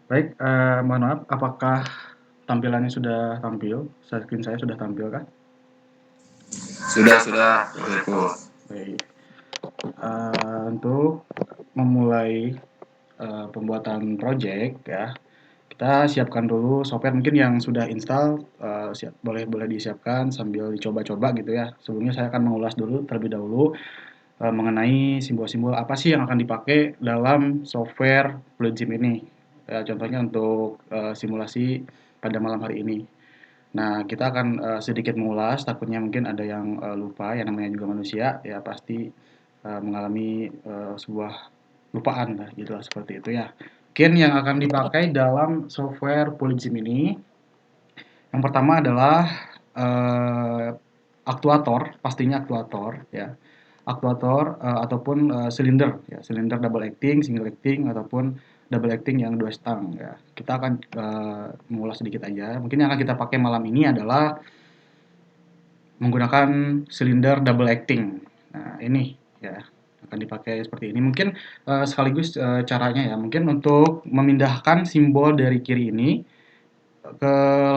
Baik, mohon maaf, apakah tampilannya sudah tampil? Screen saya sudah tampil kah? Sudah, Pak Saiful. Baik, untuk memulai pembuatan project ya, kita siapkan dulu software mungkin yang sudah install, boleh boleh disiapkan sambil dicoba-coba gitu ya. Sebelumnya saya akan mengulas dulu terlebih dahulu mengenai simbol-simbol apa sih yang akan dipakai dalam software Fluid Gym ini. Contohnya untuk simulasi pada malam hari ini. Nah, kita akan sedikit mengulas, takutnya mungkin ada yang lupa, yang namanya juga manusia, ya pasti mengalami sebuah lupaan lah, gitu lah, seperti itu ya. Mungkin yang akan dipakai dalam software Polygym ini, yang pertama adalah eh, aktuator, pastinya aktuator, ya. Aktuator ataupun silinder, ya, silinder double acting, single acting, ataupun double acting yang dua stang, ya. Kita akan mengulas sedikit aja. Mungkin yang akan kita pakai malam ini adalah menggunakan silinder double acting. Nah, ini ya akan dipakai seperti ini. Mungkin sekaligus caranya ya. Mungkin untuk memindahkan simbol dari kiri ini ke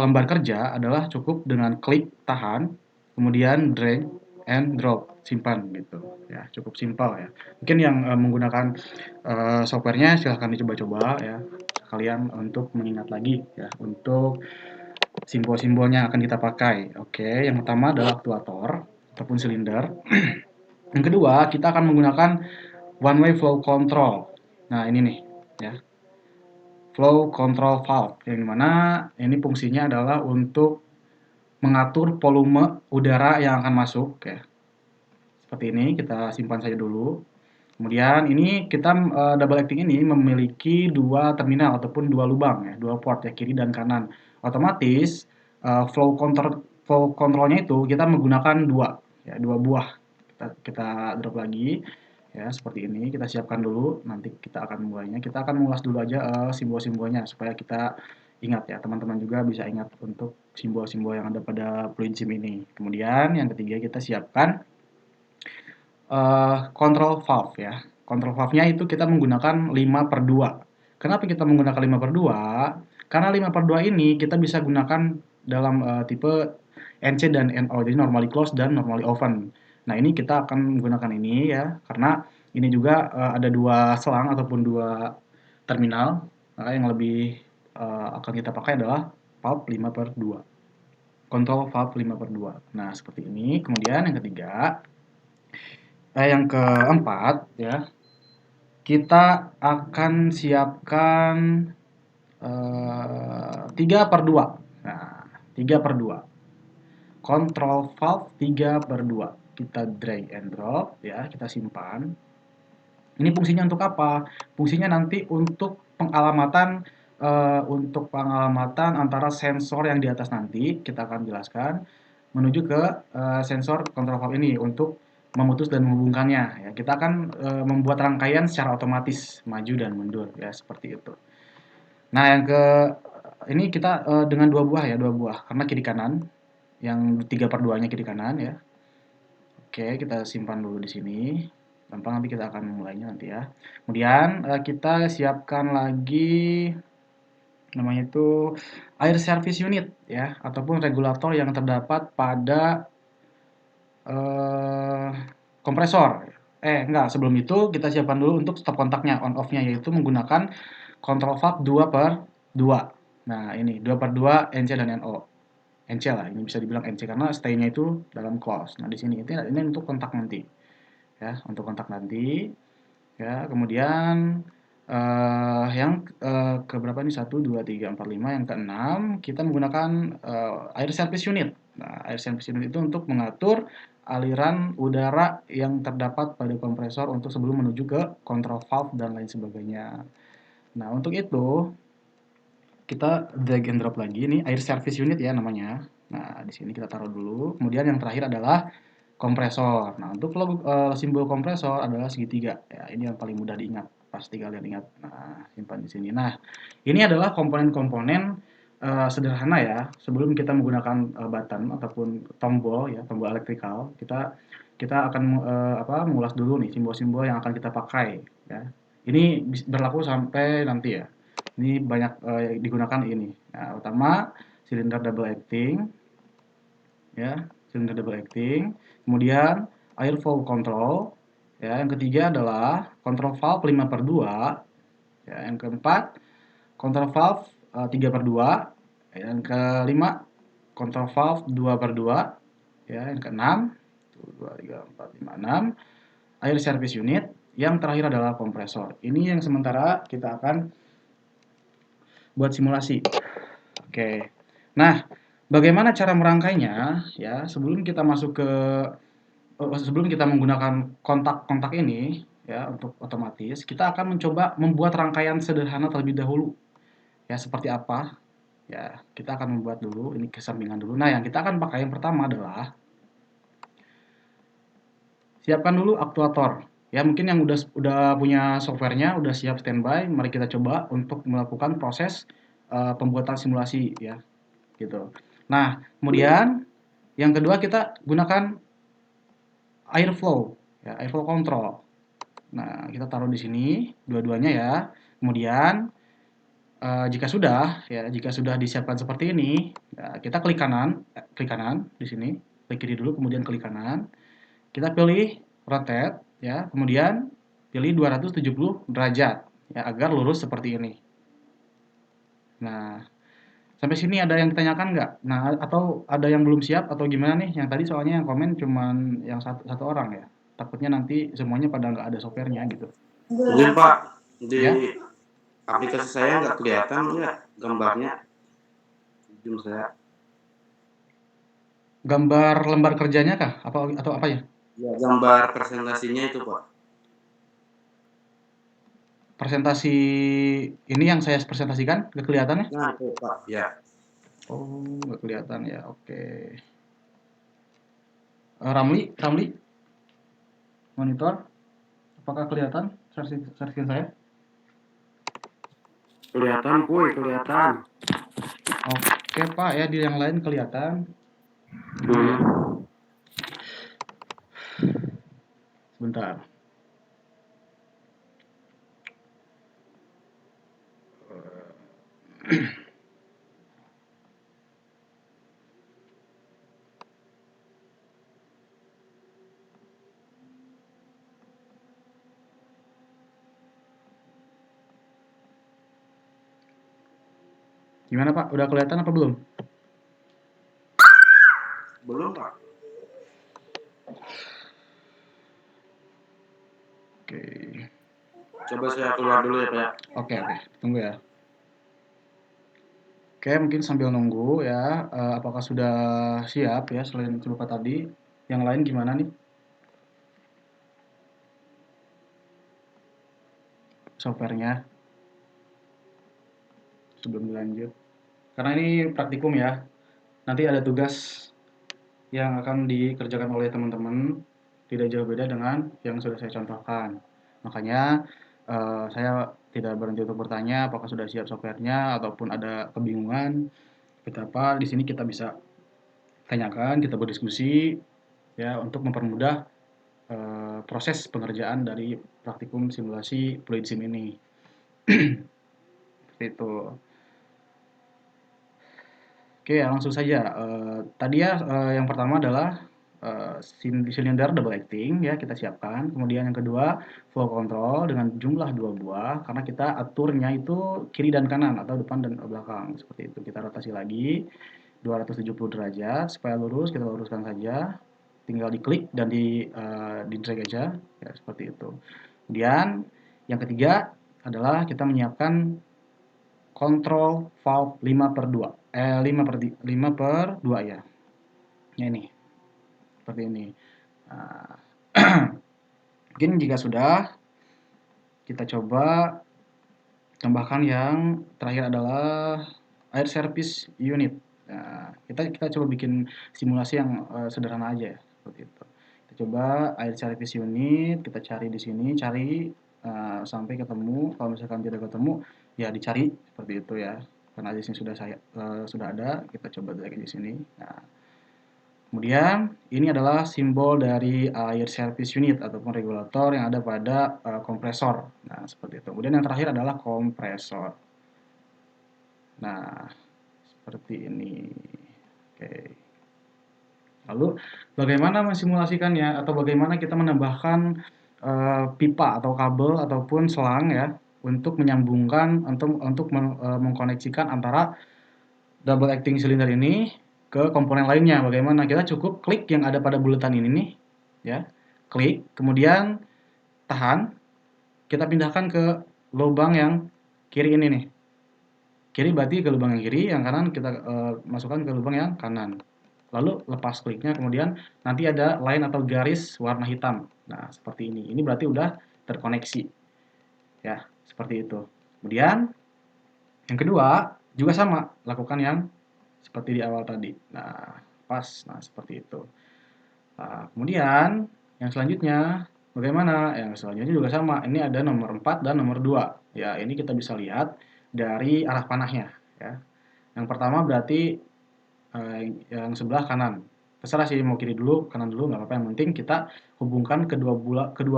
lembar kerja adalah cukup dengan klik tahan, kemudian drag and drop, simpan gitu. Ya, cukup simpel ya. Mungkin yang menggunakan softwarenya silahkan dicoba-coba ya. Kalian untuk mengingat lagi ya untuk simbol-simbolnya akan kita pakai. Oke, yang pertama adalah aktuator ataupun silinder. Yang kedua, kita akan menggunakan one way flow control. Nah, ini nih, ya. Flow control valve yang dimana ini fungsinya adalah untuk mengatur volume udara yang akan masuk ya. Seperti ini, kita simpan saja dulu. Kemudian ini kita double acting ini memiliki dua terminal ataupun dua lubang ya, dua port ya, kiri dan kanan. Otomatis flow controlnya itu kita menggunakan dua ya, dua buah. Kita drop lagi ya seperti ini. Kita siapkan dulu. Nanti kita akan mulainya. Kita akan mengulas dulu aja simbol-simbolnya supaya kita ingat ya, teman-teman juga bisa ingat untuk simbol-simbol yang ada pada Fluid Gym ini. Kemudian yang ketiga kita siapkan control valve ya. Control valve-nya itu kita menggunakan 5/2. Kenapa kita menggunakan 5/2? Karena 5/2 ini kita bisa gunakan dalam tipe NC dan NO, jadi normally closed dan normally open. Nah, ini kita akan menggunakan ini ya, karena ini juga ada dua selang ataupun dua terminal, maka yang lebih akan kita pakai adalah valve 5/2. Control valve 5/2. Nah, seperti ini. Kemudian yang ketiga, yang keempat ya, kita akan siapkan 3/2. Nah, 3/2. Control valve 3/2. Kita drag and drop ya, kita simpan. Ini fungsinya untuk apa? Fungsinya nanti untuk pengalamatan antara sensor yang di atas nanti kita akan jelaskan menuju ke sensor control valve ini untuk memutus dan menghubungkannya ya. Kita akan membuat rangkaian secara otomatis maju dan mundur ya seperti itu. Nah, yang ke ini kita dengan dua buah ya, dua buah karena kiri kanan yang 3/2-nya kiri kanan ya. Oke, kita simpan dulu di sini. Gampang, nanti kita akan memulainya nanti ya. Kemudian kita siapkan lagi namanya itu air service unit ya ataupun regulator yang terdapat /pada eh, kompresor. Enggak, sebelum itu kita siapkan dulu untuk stop kontaknya, on off-nya yaitu menggunakan control valve 2/2. Nah, ini 2/2 NC dan NO. NC lah, ini bisa dibilang NC karena stay-nya itu dalam close. Nah, di sini ini untuk kontak nanti. Ya, untuk kontak nanti. Ya, kemudian yang ke berapa nih? 1, 2, 3, 4, 5, yang keenam kita menggunakan air service unit. Nah, air service unit itu untuk mengatur aliran udara yang terdapat pada kompresor untuk sebelum menuju ke control valve dan lain sebagainya. Nah, untuk itu kita drag and drop lagi ini air service unit ya namanya. Nah, di sini kita taruh dulu. Kemudian yang terakhir adalah kompresor. Nah, untuk simbol kompresor adalah segitiga. Ya, ini yang paling mudah diingat. Pasti kalian ingat. Nah, simpan di sini. Nah, ini adalah komponen-komponen sederhana ya. Sebelum kita menggunakan button ataupun tombol ya, tombol elektrikal, kita kita akan mengulas dulu nih simbol-simbol yang akan kita pakai ya. Ini berlaku sampai nanti ya. Ini banyak digunakan ini. Nah, pertama silinder double acting, ya, silinder double acting. Kemudian air flow control, ya. Yang ketiga adalah control valve 5/2, ya. Yang keempat control valve 3/2, yang kelima control valve 2/2, ya. Yang keenam 2, 3, 4, 5, 6 air service unit. Yang terakhir adalah kompresor. Ini yang sementara kita akan buat simulasi. Oke. Nah, bagaimana cara merangkainya? Ya, sebelum kita menggunakan kontak-kontak ini, ya, untuk otomatis, kita akan mencoba membuat rangkaian sederhana terlebih dahulu. Ya, seperti apa? Ya, kita akan membuat dulu ini kesampingan dulu. Nah, yang kita akan pakai yang pertama adalah siapkan dulu aktuator. Ya, mungkin yang udah punya softwarenya, udah siap standby, mari kita coba untuk melakukan proses pembuatan simulasi, ya, gitu. Nah, kemudian yang kedua kita gunakan airflow, ya, airflow control. Nah, kita taruh di sini dua-duanya ya. Kemudian jika sudah disiapkan seperti ini, ya, kita klik kanan di sini, klik kiri dulu, kemudian klik kanan. Kita pilih rotate, ya, kemudian pilih 270 derajat, ya, agar lurus seperti ini. Nah, sampai sini ada yang ditanyakan nggak? Nah, atau ada yang belum siap atau gimana nih? Yang tadi soalnya yang komen cuman yang satu orang ya. Takutnya nanti semuanya pada nggak ada softwarenya gitu. Ini Pak, di Ya, aplikasi saya nggak kelihatan ya gambarnya. Zoom saya. gambar lembar kerjanya kah? Atau apa ya? Ya, gambar presentasinya itu Pak. Presentasi ini yang saya presentasikan, nggak kelihatan ya? Nah itu Pak, ya. Oh, nggak kelihatan ya. Oke. Ramli, monitor, apakah kelihatan versi saya? Kelihatan kuy, kelihatan. Oke Pak, ya di yang lain kelihatan. Gitu ya. Sebentar. Gimana Pak? Udah kelihatan apa belum? Belum Pak. Oke. Coba saya keluar dulu ya Pak ya. Oke, tunggu ya. Oke, mungkin sambil nunggu ya, apakah sudah siap ya selain beberapa tadi, yang lain gimana nih softwarenya sebelum dilanjut? Karena ini praktikum ya, nanti ada tugas yang akan dikerjakan oleh teman-teman, tidak jauh beda dengan yang sudah saya contohkan. Makanya saya tidak berhenti untuk bertanya apakah sudah siap softwarenya ataupun ada kebingungan, kita apa di sini kita bisa tanyakan, kita berdiskusi ya untuk mempermudah proses pengerjaan dari praktikum simulasi fluid sim ini. Seperti itu. Oke, langsung saja. Tadi ya yang pertama adalah silinder double acting ya kita siapkan. Kemudian yang kedua flow control dengan jumlah 2 buah karena kita aturnya itu kiri dan kanan atau depan dan belakang seperti itu. Kita rotasi lagi 270 derajat supaya lurus, kita luruskan saja. Tinggal diklik dan di drag aja ya seperti itu. Kemudian yang ketiga adalah kita menyiapkan kontrol valve 5/2. 5/2 ya. Ya ini. Seperti ini. Nah, mungkin jika sudah kita coba tambahkan yang terakhir adalah air service unit. Nah, kita coba bikin simulasi yang sederhana aja ya, seperti itu. Kita coba air service unit, kita cari di sini, cari sampai ketemu. Kalau misalkan tidak ketemu, ya dicari seperti itu ya. Karena di sini sudah ada, kita coba lagi di sini. Nah, kemudian ini adalah simbol dari air service unit ataupun regulator yang ada pada kompresor. Nah, seperti itu. Kemudian yang terakhir adalah kompresor. Nah, seperti ini. Oke. Lalu bagaimana mensimulasikannya atau bagaimana kita menambahkan pipa atau kabel ataupun selang ya untuk menyambungkan untuk mengkoneksikan antara double acting silinder ini ke komponen lainnya. Bagaimana? Kita cukup klik yang ada pada bulatan ini nih, ya. Klik, kemudian tahan, kita pindahkan ke lubang yang kiri ini nih. Kiri berarti ke lubang yang kiri, yang kanan kita masukkan ke lubang yang kanan. Lalu lepas kliknya, kemudian nanti ada line atau garis warna hitam. Nah, seperti ini. Ini berarti udah terkoneksi. Ya, seperti itu. Kemudian yang kedua juga sama, lakukan yang seperti di awal tadi. Nah, pas. Nah, seperti itu. Nah, kemudian yang selanjutnya bagaimana? Yang selanjutnya juga sama. Ini ada nomor 4 dan nomor 2. Ya, ini kita bisa lihat dari arah panahnya ya. Yang pertama berarti yang sebelah kanan. Terserah sih mau kiri dulu, kanan dulu nggak apa-apa. Yang penting kita hubungkan kedua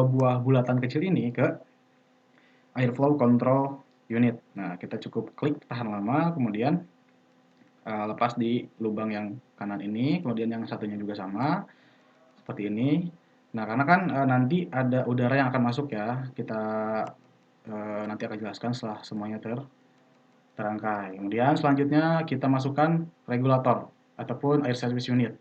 buah bulatan kecil ini ke airflow control unit. Nah, kita cukup klik tahan lama, kemudian lepas di lubang yang kanan ini, kemudian yang satunya juga sama seperti ini. Nah, karena kan nanti ada udara yang akan masuk ya, kita nanti akan jelaskan setelah semuanya terangkai. Kemudian selanjutnya kita masukkan regulator ataupun air service unit.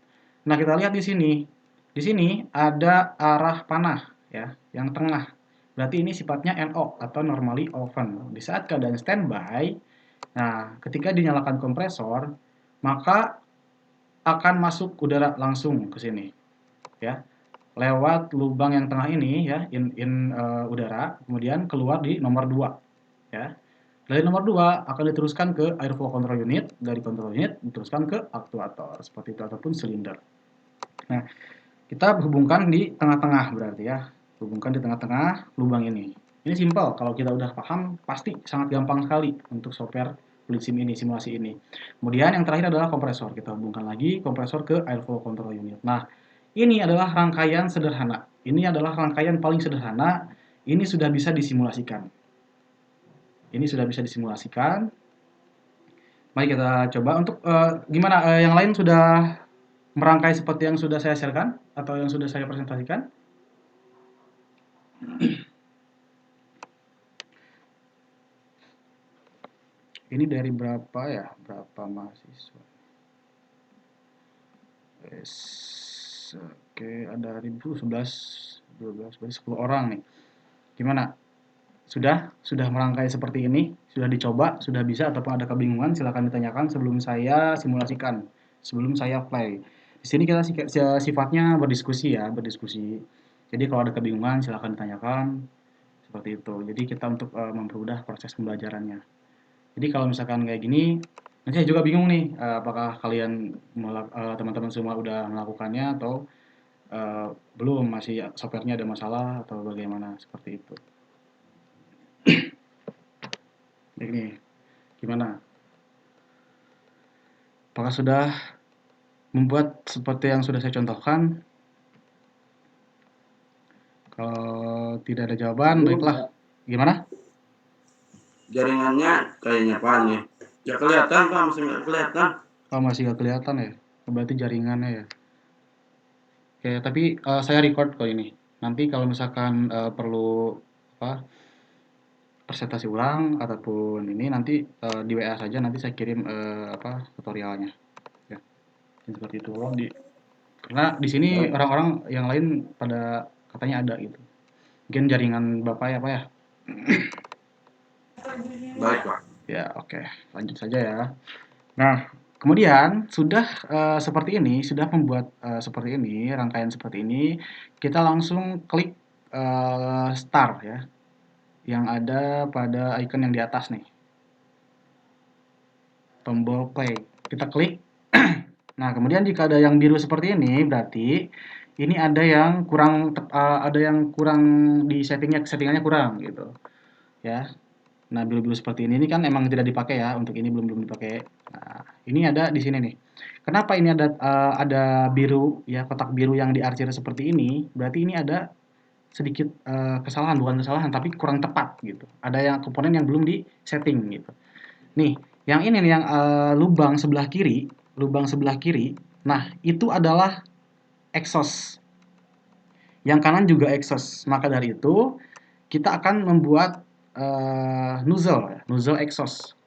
Nah, kita lihat di sini. Di sini ada arah panah ya, yang tengah. Berarti ini sifatnya NO atau normally open. Di saat keadaan standby, nah ketika dinyalakan kompresor, maka akan masuk udara langsung ke sini ya. Lewat lubang yang tengah ini ya, udara, kemudian keluar di nomor 2 ya. Dari nomor 2 akan diteruskan ke airflow control unit, dari control unit diteruskan ke aktuator seperti itu ataupun silinder. Nah, kita hubungkan di tengah-tengah berarti ya. Hubungkan di tengah-tengah lubang ini. Ini simpel, kalau kita udah paham pasti sangat gampang sekali untuk software fluid sim ini, simulasi ini. Kemudian yang terakhir adalah kompresor. Kita hubungkan lagi kompresor ke airflow control unit. Nah, ini adalah rangkaian sederhana. Ini adalah rangkaian paling sederhana. Ini sudah bisa disimulasikan. Ini sudah bisa disimulasikan. Mari kita coba untuk gimana yang lain sudah merangkai seperti yang sudah saya sharekan atau yang sudah saya presentasikan? Ini dari berapa ya? Berapa mahasiswa? Yes. Oke, ada 11, 12, berarti 10 orang nih. Gimana? Sudah merangkai seperti ini? Sudah dicoba? Sudah bisa ataupun ada kebingungan? Silakan ditanyakan sebelum saya simulasikan, sebelum saya play. Di sini kita sifatnya berdiskusi ya, berdiskusi. Jadi kalau ada kebingungan silakan ditanyakan seperti itu. Jadi kita untuk mempermudah proses pembelajarannya. Jadi kalau misalkan kayak gini, nanti saya juga bingung nih, apakah kalian teman-teman semua udah melakukannya atau belum, masih softwarenya ada masalah atau bagaimana seperti itu. Ini gimana? Apakah sudah membuat seperti yang sudah saya contohkan? Kalau tidak ada jawaban, Belum, baiklah. Gimana? jaringannya kayaknya Pak nih. Gak kelihatan Pak, masih gak kelihatan. Oh, masih nggak kelihatan ya? Berarti jaringannya ya. Oke, tapi saya record kok ini. Nanti kalau misalkan perlu apa presentasi ulang ataupun ini nanti di WA saja, nanti saya kirim tutorialnya. Ya, seperti itu. Karena di sini Baik, orang-orang yang lain pada katanya ada gitu. Mungkin jaringan Bapak ya, Pak ya. baik Pak. Ya, oke. Lanjut saja ya. Nah, kemudian sudah seperti ini, sudah membuat seperti ini, rangkaian seperti ini, kita langsung klik start ya, yang ada pada icon yang di atas nih, tombol play. Kita klik. Nah, kemudian jika ada yang biru seperti ini, berarti ini ada yang kurang di settingannya kurang gitu, ya. Nah, biru-biru seperti ini kan emang tidak dipakai ya, untuk ini belum dipakai. Nah, ini ada di sini nih. Kenapa ini ada biru ya, kotak biru yang diarsir seperti ini? Berarti ini ada sedikit kesalahan, bukan kesalahan tapi kurang tepat gitu. Ada yang komponen yang belum di-setting gitu. Nih, Yang ini nih, yang lubang sebelah kiri. Nah, itu adalah exhaust. Yang kanan juga exhaust. Maka dari itu, kita akan membuat nozzle exhaust.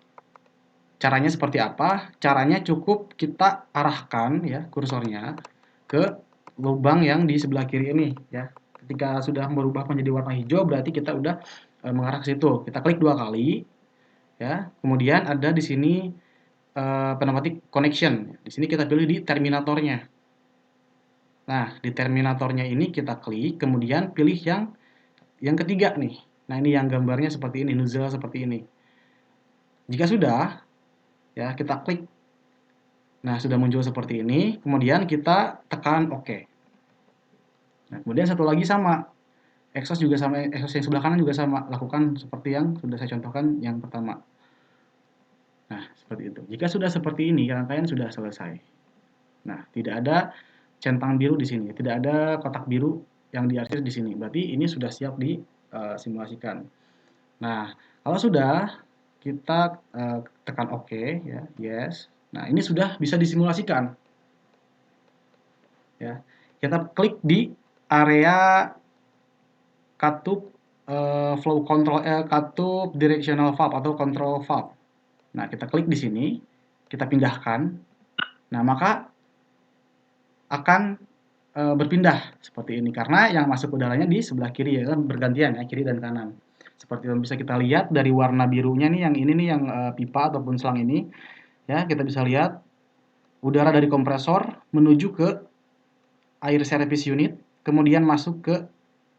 Caranya seperti apa? Caranya cukup kita arahkan ya kursornya ke lubang yang di sebelah kiri ini ya. Ketika sudah berubah menjadi warna hijau berarti kita udah mengarah ke situ. Kita klik 2 kali ya. Kemudian ada di sini pneumatic connection. Di sini kita pilih di terminatornya. Nah, di terminatornya ini kita klik, kemudian pilih yang ketiga nih. Nah, ini yang gambarnya seperti ini, nozzle seperti ini. Jika sudah, ya kita klik. Nah, sudah muncul seperti ini, kemudian kita tekan OK. Nah, kemudian satu lagi sama, exhaust juga sama, exhaust yang sebelah kanan juga sama, lakukan seperti yang sudah saya contohkan yang pertama. Nah, seperti itu. Jika sudah seperti ini, rangkaian sudah selesai. Nah, tidak ada centang biru di sini, tidak ada kotak biru yang diarsir di sini. Berarti ini sudah siap disimulasikan. Nah, kalau sudah, kita tekan OK ya, yes. Nah, ini sudah bisa disimulasikan. Ya. Kita klik di area katup flow control katup directional valve atau control valve. Nah, kita klik di sini, kita pindahkan. Nah, maka akan berpindah seperti ini karena yang masuk udaranya di sebelah kiri ya kan bergantian ya kiri dan kanan. Seperti yang bisa kita lihat dari warna birunya nih yang ini nih yang pipa ataupun selang ini ya kita bisa lihat udara dari kompresor menuju ke air service unit kemudian masuk ke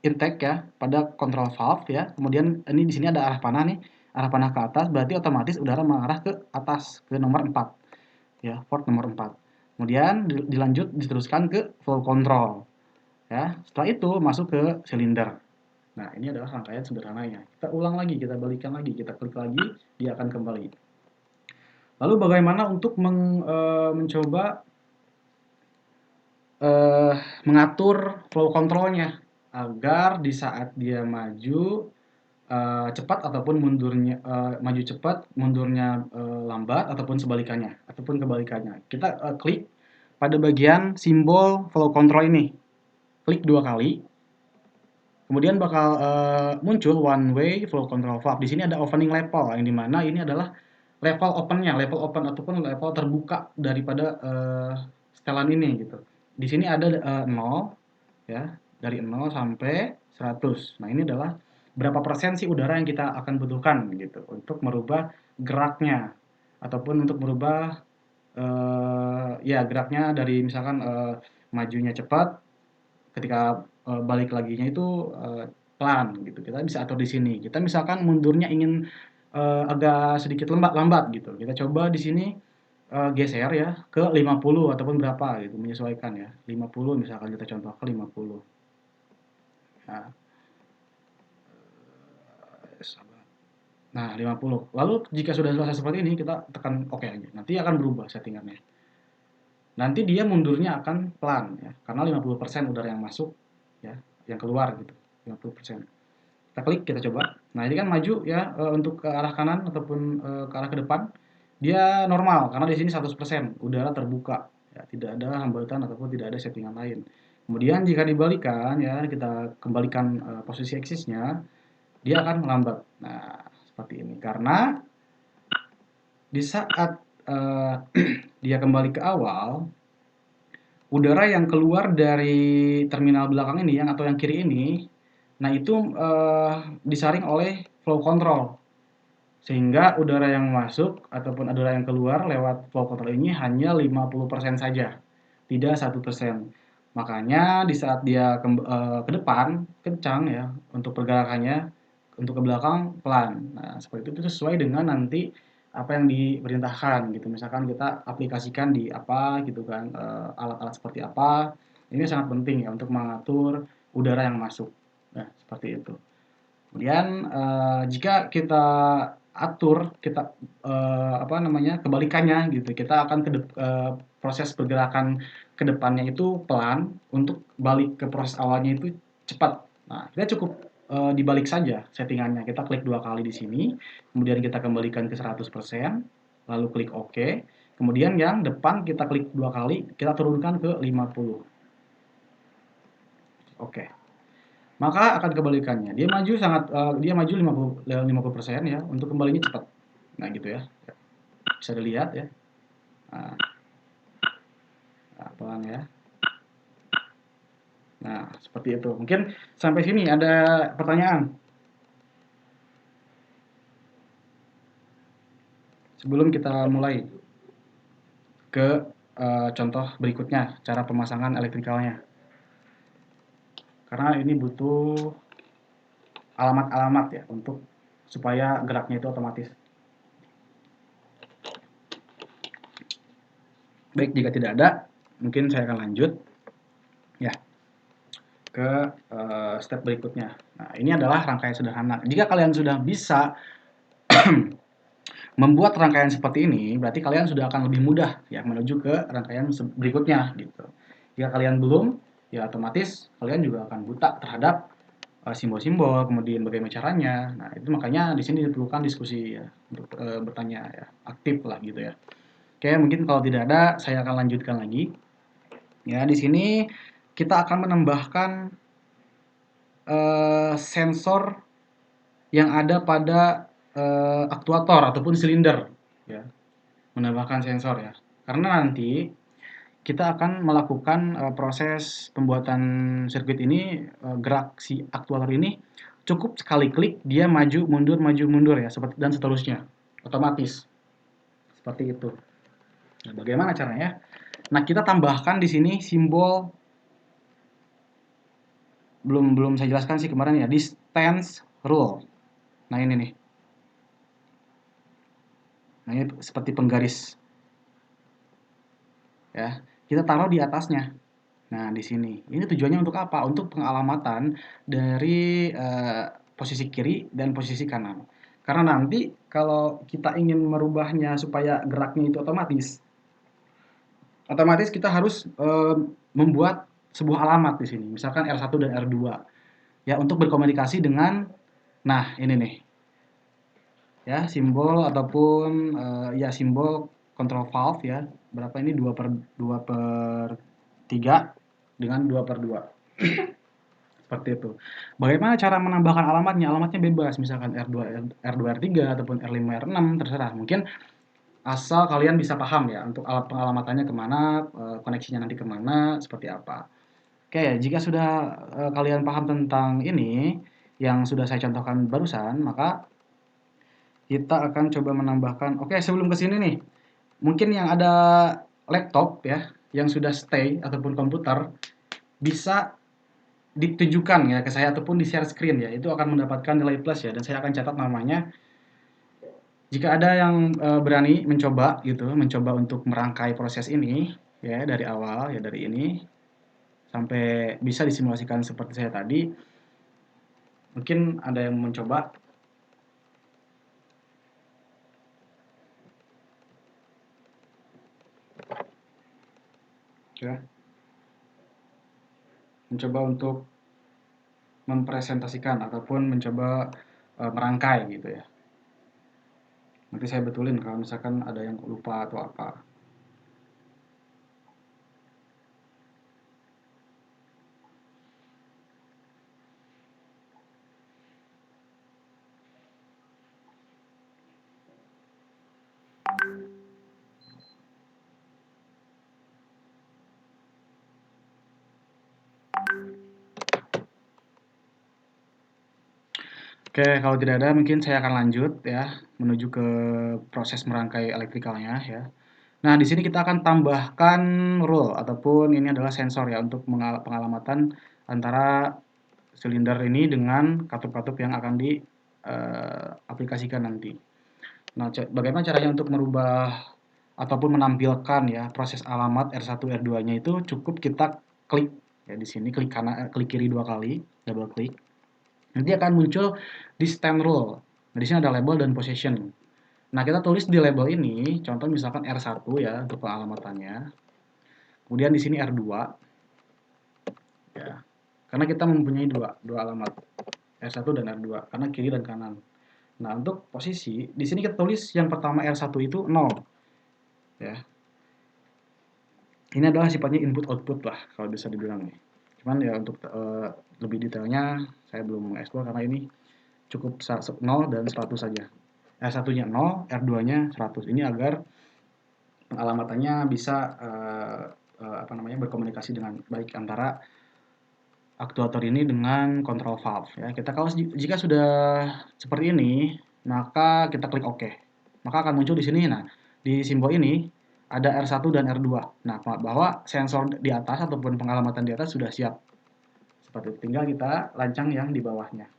intake ya pada control valve ya. Kemudian ini di sini ada arah panah nih, arah panah ke atas berarti otomatis udara mengarah ke atas ke nomor 4 ya, port nomor 4. Kemudian dilanjut diteruskan ke flow control. Ya, setelah itu masuk ke silinder. Nah, ini adalah rangkaian sederhananya. Kita ulang lagi, kita balikan lagi, kita klik lagi, dia akan kembali. Lalu bagaimana untuk mencoba mengatur flow controlnya agar di saat dia maju cepat ataupun mundurnya maju cepat, mundurnya lambat ataupun kebalikannya. Kita klik pada bagian simbol flow control ini. Klik 2 kali. Kemudian bakal muncul one way flow control valve. Di sini ada opening level yang dimana ini adalah level opennya, level open ataupun level terbuka daripada setelan ini gitu. Di sini ada 0 ya, dari 0 sampai 100. Nah, ini adalah berapa persen sih udara yang kita akan butuhkan gitu untuk merubah geraknya ataupun untuk merubah ya geraknya dari misalkan majunya cepat ketika balik laginya itu pelan gitu. Kita bisa atur di sini. Kita misalkan mundurnya ingin agak sedikit lambat gitu. Kita coba di sini geser ya ke 50 ataupun berapa gitu menyesuaikan ya. 50 misalkan kita contoh ke 50. Nah, nah 50. Lalu jika sudah selesai seperti ini kita tekan OK aja. Nanti akan berubah settingannya. Nanti dia mundurnya akan pelan ya, karena 50% udara yang masuk ya, yang keluar gitu, 50%. Kita klik, kita coba. Nah, ini kan maju ya untuk ke arah kanan ataupun ke arah ke depan, dia normal karena di sini 100% udara terbuka. Ya, tidak ada hambatan ataupun tidak ada settingan lain. Kemudian jika dibalikan ya, kita kembalikan posisi eksisnya, dia akan melambat. Nah, seperti ini. Karena di saat dia kembali ke awal, udara yang keluar dari terminal belakang ini yang atau yang kiri ini, nah itu disaring oleh flow control. Sehingga udara yang masuk ataupun udara yang keluar lewat flow control ini hanya 50% saja, tidak 1%. Makanya di saat dia ke depan kencang ya untuk pergerakannya, untuk ke belakang pelan. Nah, seperti itu sesuai dengan nanti apa yang diperintahkan gitu. Misalkan kita aplikasikan di apa gitu kan, alat-alat seperti apa. Ini sangat penting ya untuk mengatur udara yang masuk. Nah, seperti itu. Kemudian jika kita atur, kita apa namanya kebalikannya gitu, kita akan proses pergerakan ke depannya itu pelan, untuk balik ke proses awalnya itu cepat. Nah, kita cukup dibalik saja settingannya. Kita klik 2 kali di sini, kemudian kita kembalikan ke 100%. lalu klik OK. Kemudian yang depan kita klik 2 kali, kita turunkan ke 50. Oke. Maka akan kebalikannya. Dia maju 50% ya, untuk kembalinya cepat. Nah, gitu ya. Bisa dilihat ya. Nah, pelan ya. Nah, seperti itu. Mungkin sampai sini ada pertanyaan sebelum kita mulai ke contoh berikutnya, cara pemasangan elektrikalnya. Karena ini butuh alamat-alamat ya untuk supaya geraknya itu otomatis. Baik, jika tidak ada, mungkin saya akan lanjut ya ke step berikutnya. Nah, ini adalah rangkaian sederhana. Jika kalian sudah bisa membuat rangkaian seperti ini, berarti kalian sudah akan lebih mudah ya menuju ke rangkaian berikutnya gitu. Jika kalian belum, ya otomatis kalian juga akan buta terhadap simbol-simbol, kemudian bagaimana caranya. Nah, itu makanya di sini diperlukan diskusi ya untuk bertanya ya, aktif lah gitu ya. Oke, mungkin kalau tidak ada, saya akan lanjutkan lagi. Ya, di sini kita akan menambahkan sensor yang ada pada aktuator ataupun silinder ya, menambahkan sensor ya, karena nanti kita akan melakukan proses pembuatan sirkuit ini, gerak si aktuator ini cukup sekali klik dia maju mundur ya, seperti dan seterusnya otomatis seperti itu. Nah, bagaimana caranya? Nah, kita tambahkan di sini simbol, belum saya jelaskan sih kemarin ya, distance rule. Nah, ini nih. Nah, ini seperti penggaris. Ya, kita taruh di atasnya. Nah, di sini. Ini tujuannya untuk apa? Untuk pengalamatan dari posisi kiri dan posisi kanan. Karena nanti kalau kita ingin merubahnya supaya geraknya itu otomatis kita harus membuat sebuah alamat di sini. Misalkan R1 dan R2. Ya, untuk berkomunikasi dengan, nah ini nih. Ya, simbol ataupun ya simbol control valve ya. Berapa ini 2/3 dengan 2/2. Seperti itu. Bagaimana cara menambahkan alamatnya? Alamatnya bebas, misalkan R2, R2, R3 ataupun R5, R6 terserah. Mungkin asal kalian bisa paham ya untuk alat pengalamatannya kemana, koneksinya nanti kemana, seperti apa. Oke, jika sudah kalian paham tentang ini yang sudah saya contohkan barusan, maka kita akan coba menambahkan. Oke, sebelum ke sini nih, mungkin yang ada laptop ya, yang sudah stay ataupun komputer, bisa ditujukan ya ke saya ataupun di share screen ya, itu akan mendapatkan nilai plus ya, dan saya akan catat namanya. Jika ada yang berani mencoba untuk merangkai proses ini ya dari awal ya, dari ini sampai bisa disimulasikan seperti saya tadi, mungkin ada yang mencoba ya, mencoba untuk mempresentasikan ataupun mencoba merangkai gitu ya. Nanti saya betulin kalau misalkan ada yang lupa atau apa. Oke, kalau tidak ada mungkin saya akan lanjut ya menuju ke proses merangkai elektrikalnya ya. Nah, di sini kita akan tambahkan rule ataupun ini adalah sensor ya untuk pengalamatan antara silinder ini dengan katup-katup yang akan diaplikasikan nanti. Nah, bagaimana caranya untuk merubah ataupun menampilkan ya proses alamat R1 R2-nya itu cukup kita klik ya di sini, klik kanan, klik kiri 2 kali, double klik. Nanti akan muncul di stand rule. Nah, di sini ada label dan position. Nah, kita tulis di label ini, contoh misalkan R1 ya untuk pengalamannya. Kemudian di sini R2 ya. Karena kita mempunyai dua alamat, R1 dan R2, karena kiri dan kanan. Nah, untuk posisi di sini kita tulis yang pertama R1 itu 0 ya. Ini adalah sifatnya input output lah kalau bisa dibilang nih. Cuman ya untuk lebih detailnya saya belum mengeksplor karena ini cukup 0 dan 100 saja. R1-nya 0, R2-nya 100. Ini agar pengalamannya bisa berkomunikasi dengan baik antara aktuator ini dengan control valve ya. Jika sudah seperti ini, maka kita klik OK. Maka akan muncul di sini. Nah, di simbol ini ada R1 dan R2. Nah, bahwa sensor di atas ataupun pengalamatan di atas sudah siap. Seperti itu. Tinggal kita lancang yang di bawahnya.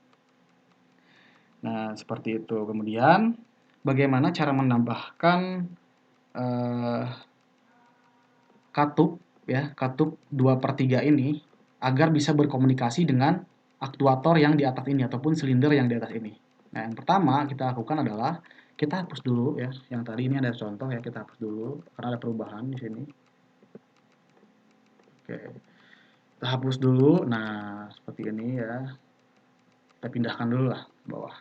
Nah, seperti itu. Kemudian, bagaimana cara menambahkan katup ya, katup 2/3 ini agar bisa berkomunikasi dengan aktuator yang di atas ini ataupun silinder yang di atas ini. Nah, yang pertama kita lakukan adalah kita hapus dulu ya. Yang tadi ini ada contoh ya, kita hapus dulu karena ada perubahan di sini. Oke. Kita hapus dulu. Nah, seperti ini ya. Kita pindahkan dulu lah ke bawah.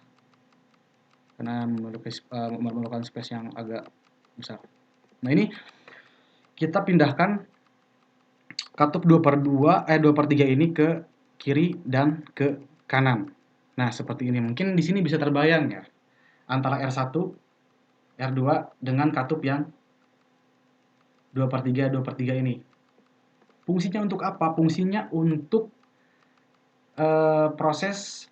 Karena memerlukan space yang agak besar. Nah, ini kita pindahkan katup 2/3 ini ke kiri dan ke kanan. Nah, seperti ini. Mungkin di sini bisa terbayang ya, antara R1, R2 dengan katup yang 2/3 ini. Fungsinya untuk apa? Fungsinya untuk proses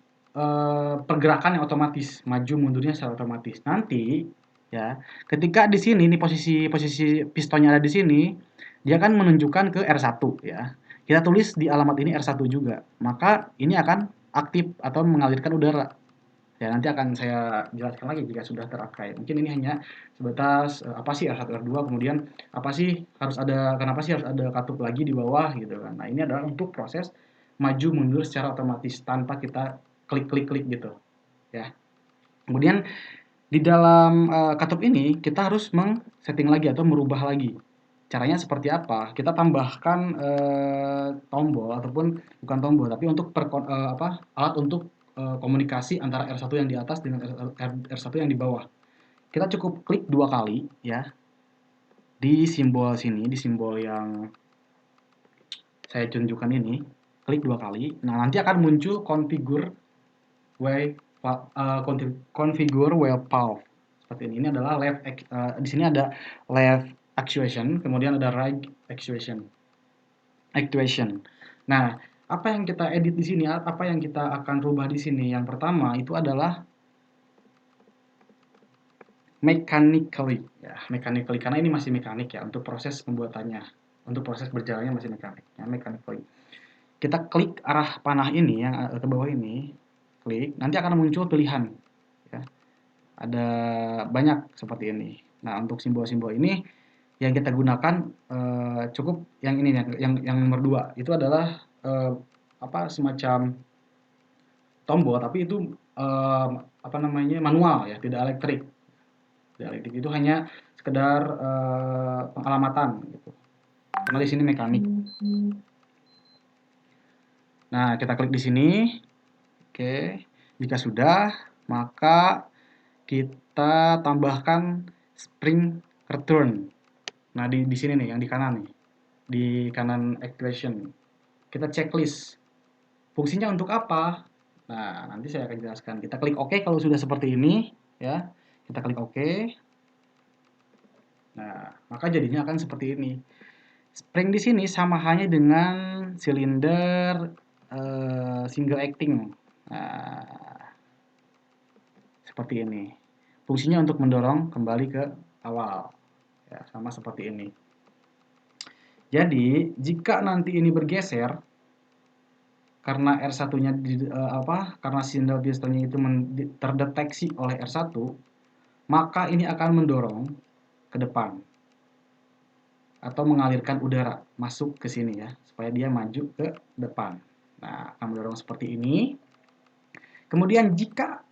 pergerakan yang otomatis, maju mundurnya secara otomatis. Nanti ya, ketika di sini nih posisi pistonnya ada di sini, dia akan menunjukkan ke R1 ya. Kita tulis di alamat ini R1 juga. Maka ini akan aktif atau mengalirkan udara. Ya, nanti akan saya jelaskan lagi jika sudah terangkai. Mungkin ini hanya sebatas apa sih R1 R2, kemudian kenapa sih harus ada katup lagi di bawah gitu kan. Nah, ini adalah untuk proses maju mundur secara otomatis tanpa kita klik gitu ya. Kemudian di dalam katup ini kita harus setting lagi atau merubah lagi. Caranya seperti apa? Kita tambahkan tombol ataupun bukan tombol tapi untuk alat untuk komunikasi antara R1 yang di atas dengan R1 yang di bawah. Kita cukup klik 2 kali ya di simbol sini, di simbol yang saya tunjukkan ini, klik 2 kali. Nah, nanti akan muncul configure wave valve. Seperti ini. Ini adalah di sini ada left actuation, kemudian ada right actuation. Nah, apa yang kita edit di sini, apa yang kita akan rubah di sini? Yang pertama itu adalah mechanically ya, mechanically karena ini masih mekanik ya untuk proses pembuatannya. Untuk proses berjalannya masih mekanik ya, mechanically. Kita klik arah panah ini yang ke bawah ini, klik, nanti akan muncul pilihan ya. Ada banyak seperti ini. Nah, untuk simbol-simbol ini yang kita gunakan cukup yang ini yang nomor 2 itu adalah semacam tombol tapi itu manual ya, tidak elektrik. Tidak elektrik, itu hanya sekedar pengalamatan gitu. Karena di sini mekanik. Nah, kita klik di sini. Oke. Jika sudah, maka kita tambahkan spring return. Nah, di sini nih yang di kanan nih. Di kanan actuation. Kita checklist. Fungsinya untuk apa? Nah, nanti saya akan jelaskan. Kita klik OK kalau sudah seperti ini, ya. Kita klik OK. Nah, maka jadinya akan seperti ini. Spring di sini sama halnya dengan silinder single acting. Nah, seperti ini. Fungsinya untuk mendorong kembali ke awal. Ya, sama seperti ini. Jadi, jika nanti ini bergeser karena R1-nya karena silinder pistonnya itu terdeteksi oleh R1, maka ini akan mendorong ke depan atau mengalirkan udara masuk ke sini ya, supaya dia maju ke depan. Nah, akan mendorong seperti ini. Kemudian jika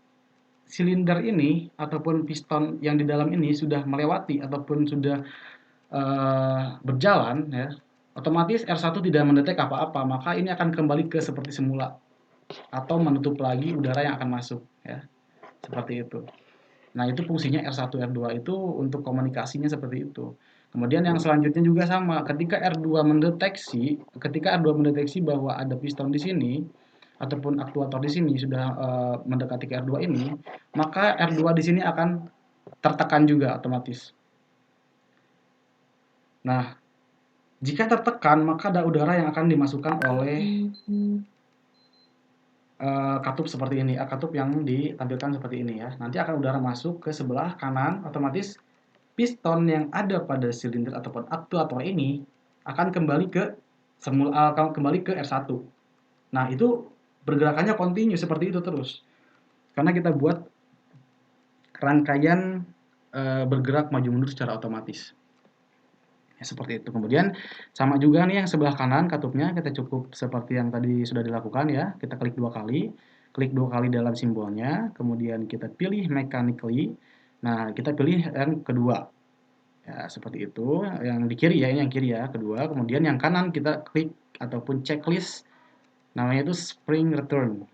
silinder ini ataupun piston yang di dalam ini sudah melewati ataupun sudah berjalan ya, otomatis R1 tidak mendetek apa-apa, maka ini akan kembali ke seperti semula atau menutup lagi udara yang akan masuk ya. seperti itu. Nah, itu fungsinya R1, R2 itu untuk komunikasinya seperti itu. Kemudian yang selanjutnya juga sama, ketika R2 mendeteksi bahwa ada piston di sini ataupun aktuator di sini sudah mendekati ke R2 ini, maka R2 di sini akan tertekan juga otomatis. Nah, jika tertekan, maka ada udara yang akan dimasukkan oleh katup seperti ini, katup yang ditampilkan seperti ini ya. Nanti akan udara masuk ke sebelah kanan, otomatis piston yang ada pada silinder ataupun aktuator ini akan kembali ke R1. Nah, itu pergerakannya kontinu seperti itu terus. Karena kita buat rangkaian bergerak maju mundur secara otomatis. Ya, seperti itu. Kemudian sama juga nih yang sebelah kanan katupnya kita cukup seperti yang tadi sudah dilakukan ya. Kita klik 2 kali. Klik 2 kali dalam simbolnya, kemudian kita pilih mechanically. Nah, kita pilih yang kedua. Ya, seperti itu. Yang di kiri ya, ini yang kiri ya, kedua. Kemudian yang kanan kita klik ataupun checklist, namanya itu spring return.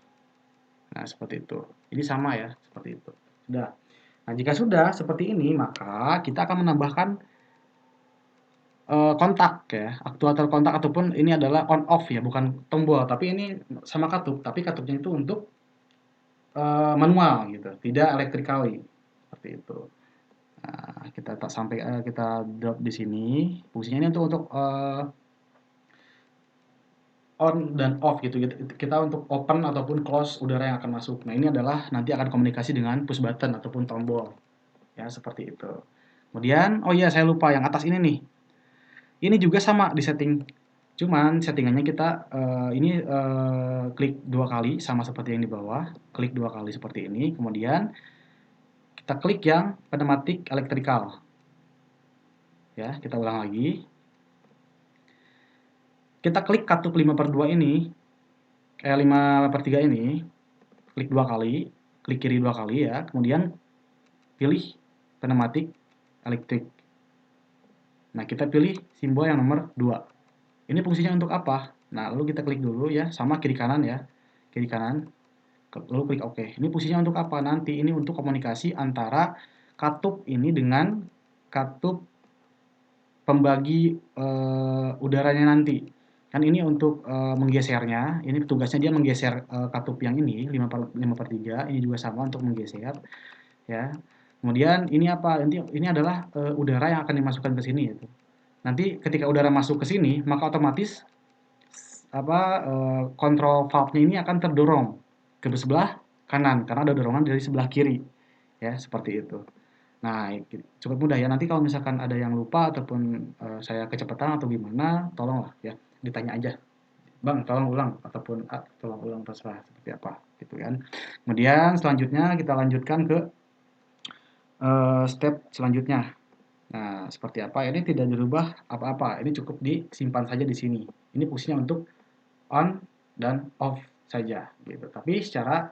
Nah, seperti itu. Jadi sama ya, seperti itu. Sudah. Nah, jika sudah seperti ini, maka kita akan menambahkan kontak ya, aktuator kontak ataupun ini adalah on off ya, bukan tombol, tapi ini sama katup, tapi katupnya itu untuk manual gitu, tidak electrically, seperti itu. Nah, kita tak sampai kita drop di sini. Fungsinya ini untuk on dan off gitu. Kita untuk open ataupun close udara yang akan masuk. Nah, ini adalah nanti akan komunikasi dengan push button ataupun tombol. Ya, seperti itu. Kemudian, oh iya saya lupa yang atas ini nih. Ini juga sama di setting. Cuman settingannya kita ini klik 2 kali sama seperti yang di bawah. Klik 2 kali seperti ini. Kemudian kita klik yang pneumatic electrical. Ya, kita ulang lagi. Kita klik katup 5/2 ini, 5/3 ini, klik 2 kali, klik kiri 2 kali ya, kemudian pilih pneumatic electric. Nah, kita pilih simbol yang nomor 2. Ini fungsinya untuk apa? Nah, lalu kita klik dulu ya, sama kiri kanan ya, kiri kanan, lalu klik OK. Ini fungsinya untuk apa? Nanti ini untuk komunikasi antara katup ini dengan katup pembagi udaranya nanti. Kan ini untuk menggesernya, ini tugasnya dia menggeser katup yang ini 5/3, ini juga sama untuk menggeser ya. Kemudian ini apa? Ini adalah udara yang akan dimasukkan ke sini gitu. Nanti ketika udara masuk ke sini, maka otomatis kontrol valve-nya ini akan terdorong ke sebelah kanan karena ada dorongan dari sebelah kiri. Ya, seperti itu. Nah, cukup mudah ya. Nanti kalau misalkan ada yang lupa ataupun saya kecepatan atau gimana, tolonglah ya, ditanya aja. Bang, tolong ulang ataupun tolong ulang terserah seperti apa gitu kan. Kemudian selanjutnya kita lanjutkan ke step selanjutnya. Nah, seperti apa? Ini tidak dirubah apa-apa. Ini cukup disimpan saja di sini. Ini fungsinya untuk on dan off saja gitu. Tapi secara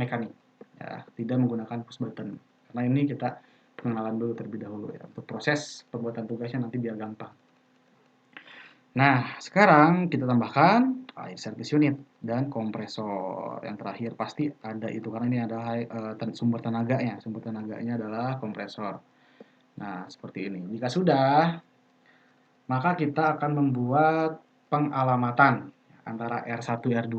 mekanik ya, tidak menggunakan push button. Karena ini kita pengenalan dulu terlebih dahulu ya. Untuk proses pembuatan tugasnya nanti biar gampang. Nah, sekarang kita tambahkan air service unit dan kompresor. Yang terakhir pasti ada itu karena ini adalah sumber tenaganya. Sumber tenaganya adalah kompresor. Nah, seperti ini. Jika sudah, maka kita akan membuat pengalamatan antara R1 R2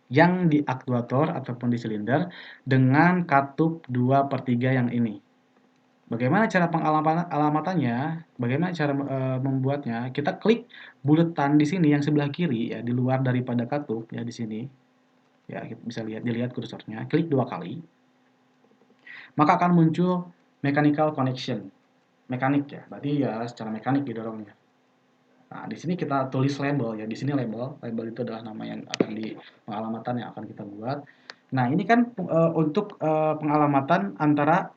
yang di aktuator ataupun di silinder dengan katup 2/3 yang ini. Bagaimana cara pengalamatannya? Bagaimana cara membuatnya? Kita klik buletan di sini yang sebelah kiri ya, di luar daripada katup ya di sini. Ya, kita bisa dilihat kursornya. Klik 2 kali. Maka akan muncul mechanical connection. Mekanik ya, berarti ya secara mekanik didorongnya. Nah, di sini kita tulis label ya. Di sini label. Label itu adalah nama yang akan di pengalamatan yang akan kita buat. Nah, ini kan untuk pengalamatan antara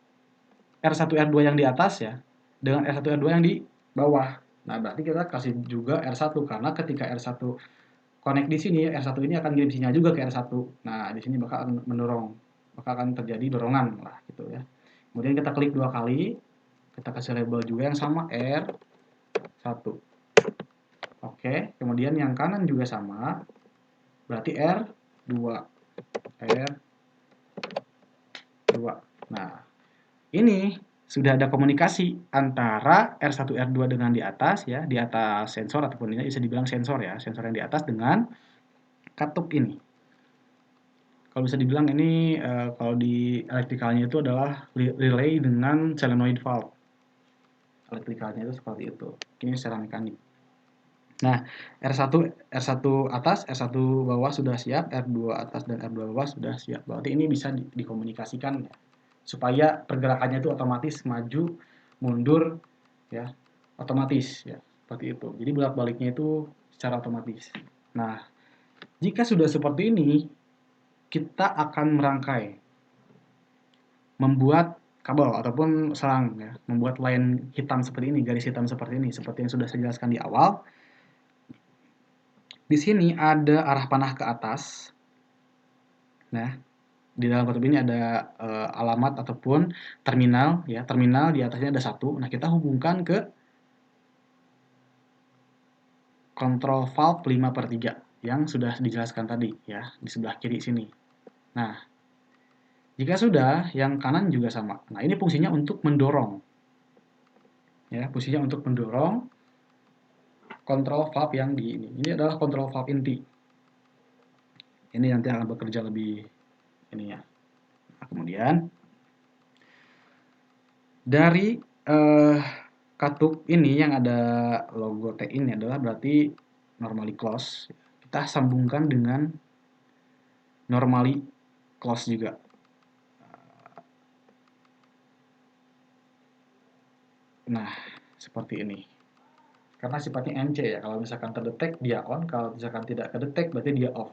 R1 R2 yang di atas ya dengan R1 R2 yang di bawah. Nah, berarti kita kasih juga R1 karena ketika R1 connect di sini, R1 ini akan kirim sinyal juga ke R1. Nah, di sini bakal mendorong. Maka akan terjadi dorongan lah gitu ya. Kemudian kita klik 2 kali. Kita kasih label juga yang sama R1. Oke, kemudian yang kanan juga sama, berarti R2. Nah, ini sudah ada komunikasi antara R1 R2 dengan di atas ya, di atas sensor ataupun ini bisa dibilang sensor ya, sensor yang di atas dengan katup ini. Kalau bisa dibilang ini kalau di elektrikalnya itu adalah relay dengan solenoid valve. Elektrikalnya itu seperti itu. Ini secara mekanik. Nah, R1 atas, R1 bawah sudah siap, R2 atas dan R2 bawah sudah siap. Berarti ini bisa dikomunikasikan ya, supaya pergerakannya itu otomatis maju, mundur ya, otomatis ya, seperti itu. Jadi bolak-baliknya itu secara otomatis. Nah, jika sudah seperti ini, kita akan merangkai, membuat kabel ataupun selang ya, membuat line hitam seperti ini, garis hitam seperti ini, seperti yang sudah saya jelaskan di awal. Di sini ada arah panah ke atas. Nah, di dalam kutub ini ada alamat ataupun terminal ya, terminal di atasnya ada 1. Nah, kita hubungkan ke kontrol valve 5/3 yang sudah dijelaskan tadi ya, di sebelah kiri sini. Nah, jika sudah, yang kanan juga sama. Nah, ini fungsinya untuk mendorong. Ya, fungsinya untuk mendorong kontrol valve yang di ini. Ini adalah kontrol valve inti. Ini nanti akan bekerja lebih ini ya. Nah, kemudian dari katup ini yang ada logo T ini adalah berarti normally close. Kita sambungkan dengan normally close juga. Nah, seperti ini. Karena sifatnya NC ya. Kalau misalkan terdetek dia on, kalau misalkan tidak terdetek berarti dia off.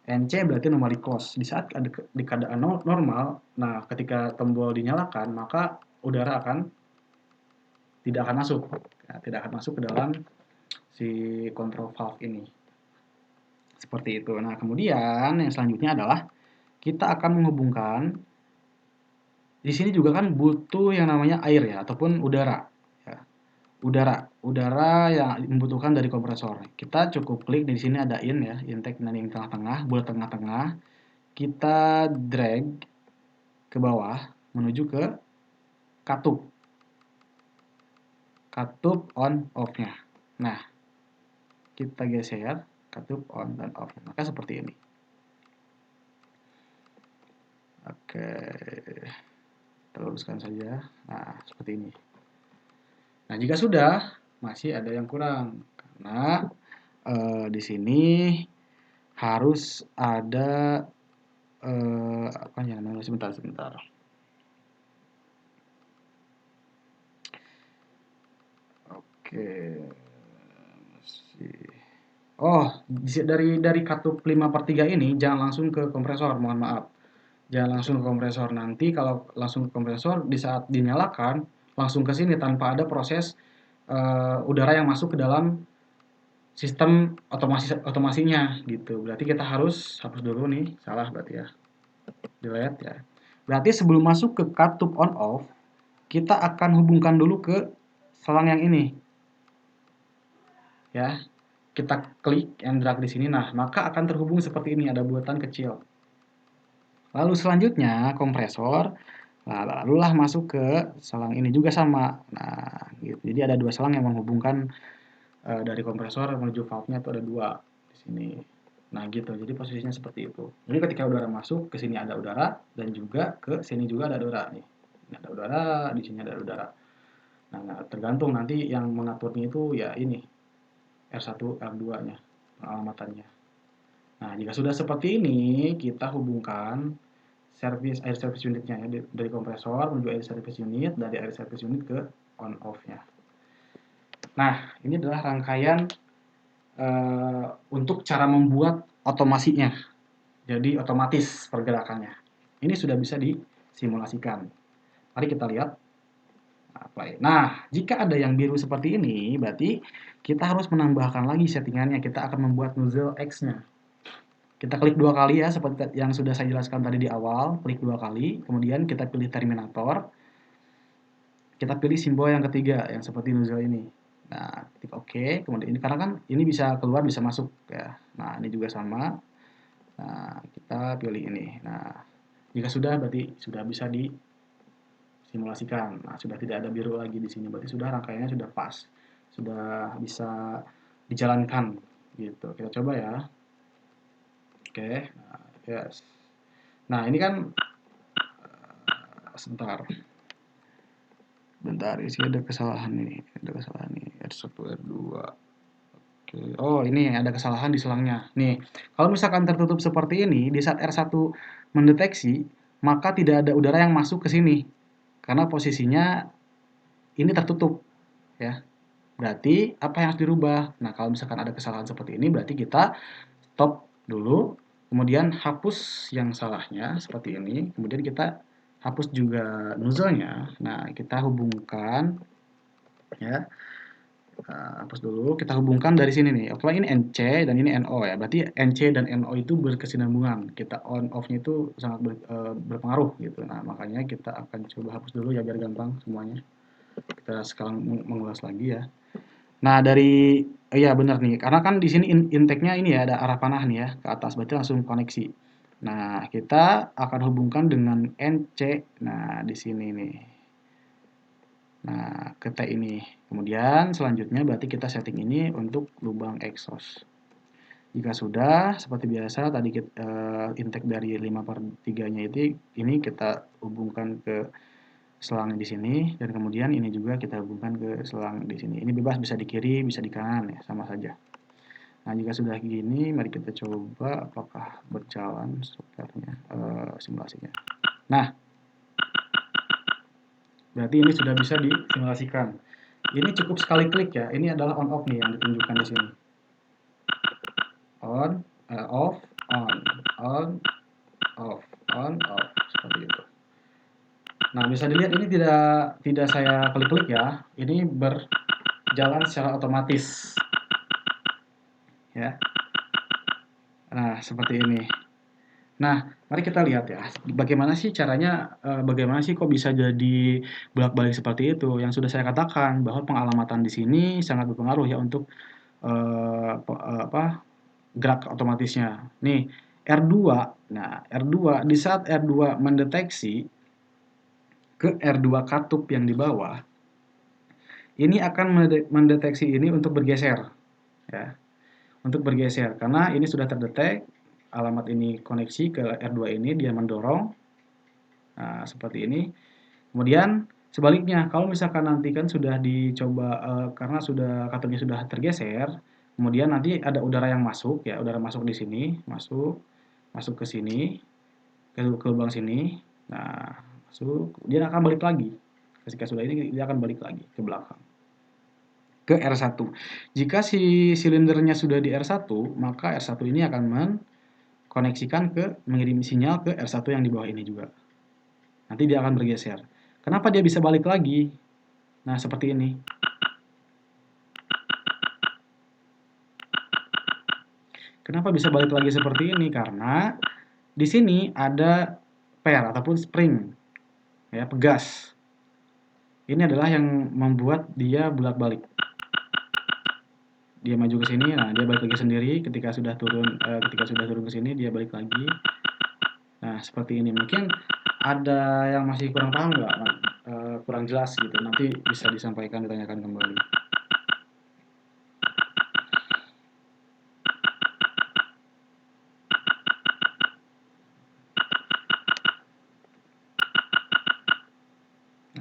NC berarti normally close. Di saat di keadaan normal, nah ketika tombol dinyalakan, maka udara tidak akan masuk. Ya, tidak akan masuk ke dalam si control valve ini. Seperti itu. Nah, kemudian yang selanjutnya adalah kita akan menghubungkan, di sini juga kan butuh yang namanya air ya, ataupun udara. Ya. Udara yang membutuhkan dari kompresor. Kita cukup klik di sini ada in ya, intake dan yang tengah-tengah, bulat tengah-tengah. Kita drag ke bawah menuju ke katup. Katup on off-nya. Nah, kita geser katup on dan off. Maka seperti ini. Oke. Kita luruskan saja. Nah, seperti ini. Nah, jika sudah masih ada yang kurang karena di sini harus ada apa ya namanya, sebentar. Oke. Masih. Oh, dari katup 5/3 ini jangan langsung ke kompresor, mohon maaf. Jangan langsung ke kompresor. Nanti kalau langsung ke kompresor di saat dinyalakan langsung ke sini tanpa ada proses udara yang masuk ke dalam sistem otomasinya gitu. Berarti kita harus hapus dulu nih, salah berarti ya. Delete ya. Berarti sebelum masuk ke katup on off, kita akan hubungkan dulu ke selang yang ini. Ya. Kita klik and drag di sini. Nah, maka akan terhubung seperti ini, ada bulatan kecil. Lalu selanjutnya kompresor, nah, lalulah masuk ke selang ini juga sama. Nah, gitu. Jadi ada 2 selang yang menghubungkan dari kompresor menuju valve-nya itu ada 2 di sini. Nah, gitu. Jadi posisinya seperti itu. Jadi ketika udara masuk, ke sini ada udara dan juga ke sini juga ada udara nih. Ini ada udara, di sini ada udara. Nah, tergantung nanti yang mengaturnya itu ya ini R1, R2-nya, pengalamannya. Nah, jika sudah seperti ini, kita hubungkan air service unitnya ya, dari kompresor menuju air service unit, dari air service unit ke on off-nya. Nah, ini adalah rangkaian untuk cara membuat otomasinya. Jadi otomatis pergerakannya. Ini sudah bisa disimulasikan. Mari kita lihat. Nah, jika ada yang biru seperti ini, berarti kita harus menambahkan lagi settingannya. Kita akan membuat nozzle X-nya. Kita klik 2 kali ya, seperti yang sudah saya jelaskan tadi di awal. Klik 2 kali, kemudian kita pilih terminator. Kita pilih simbol yang ketiga, yang seperti nozzle ini. Nah, klik OK. Kemudian ini karena kan ini bisa keluar, bisa masuk ya. Nah, ini juga sama. Nah, kita pilih ini. Nah, jika sudah berarti sudah bisa simulasikan. Nah, sudah tidak ada biru lagi di sini, berarti sudah rangkaiannya sudah pas, sudah bisa dijalankan gitu. Kita coba ya. Oke, nah, yes. Nah, ini kan sebentar. Bentar, isi ada kesalahan nih. Ada kesalahan nih. R1, R2. Oke. Oh, ini ada kesalahan di selangnya. Nih, kalau misalkan tertutup seperti ini, di saat R1 mendeteksi, maka tidak ada udara yang masuk ke sini. Karena posisinya ini tertutup, ya. Berarti apa yang harus dirubah? Nah, kalau misalkan ada kesalahan seperti ini, berarti kita stop dulu, kemudian hapus yang salahnya seperti ini, kemudian kita hapus juga nozzle-nya. Nah, kita hubungkan ya. Hapus dulu, kita hubungkan dari sini nih. Oke, ini NC dan ini NO ya. Berarti NC dan NO itu berkesinambungan. Kita on off-nya itu sangat berpengaruh gitu. Nah, makanya kita akan coba hapus dulu ya biar gampang semuanya. Kita sekarang mengulas lagi ya. Nah, dari iya benar nih. Karena kan di sini intake-nya ini ya ada arah panah nih ya ke atas, berarti langsung koneksi. Nah, kita akan hubungkan dengan NC. Nah, di sini nih. Nah, ke T ini. Kemudian selanjutnya berarti kita setting ini untuk lubang exhaust. Jika sudah, seperti biasa tadi kita, intake dari 5/3-nya ini kita hubungkan ke selang di sini dan kemudian ini juga kita hubungkan ke selang di sini. Ini bebas bisa di kiri, bisa di kanan ya, sama saja. Nah, jika sudah gini, mari kita coba apakah berjalan software-nya, simulasinya. Nah, berarti ini sudah bisa disimulasikan. Ini cukup sekali klik ya. Ini adalah on off nih yang ditunjukkan di sini. On, off, on, off, seperti itu. Nah, bisa dilihat ini tidak saya klik-klik ya. Ini berjalan secara otomatis. Ya. Nah, seperti ini. Nah, mari kita lihat ya, bagaimana sih caranya, bagaimana sih kok bisa jadi bolak-balik seperti itu. Yang sudah saya katakan bahwa pengalamatan di sini sangat berpengaruh ya untuk gerak otomatisnya. Nih, R2. Nah, R2 di saat R2 mendeteksi ke R2 katup yang di bawah, ini akan mendeteksi ini untuk bergeser, ya. Untuk bergeser karena ini sudah terdetek alamat ini koneksi ke R2 ini dia mendorong. Nah, seperti ini. Kemudian sebaliknya, kalau misalkan nanti kan sudah dicoba karena sudah katupnya sudah tergeser, kemudian nanti ada udara yang masuk ya, udara masuk di sini, masuk ke sini, ke lubang sini. Nah, masuk, dia akan balik lagi. Ketika sudah ini dia akan balik lagi ke belakang. Ke R1. Jika si silindernya sudah di R1, maka R1 ini akan mengkoneksikan mengirim sinyal ke R1 yang di bawah ini juga. Nanti dia akan bergeser. Kenapa dia bisa balik lagi? Nah, seperti ini. Kenapa bisa balik lagi seperti ini? Karena di sini ada per ataupun spring, ya, pegas. Ini adalah yang membuat dia bolak-balik. Dia maju ke sini, nah dia balik lagi sendiri. Ketika sudah turun ke sini, dia balik lagi. Nah, seperti ini. Mungkin ada yang masih kurang paham nggak? Kurang jelas gitu. Nanti bisa disampaikan, ditanyakan kembali.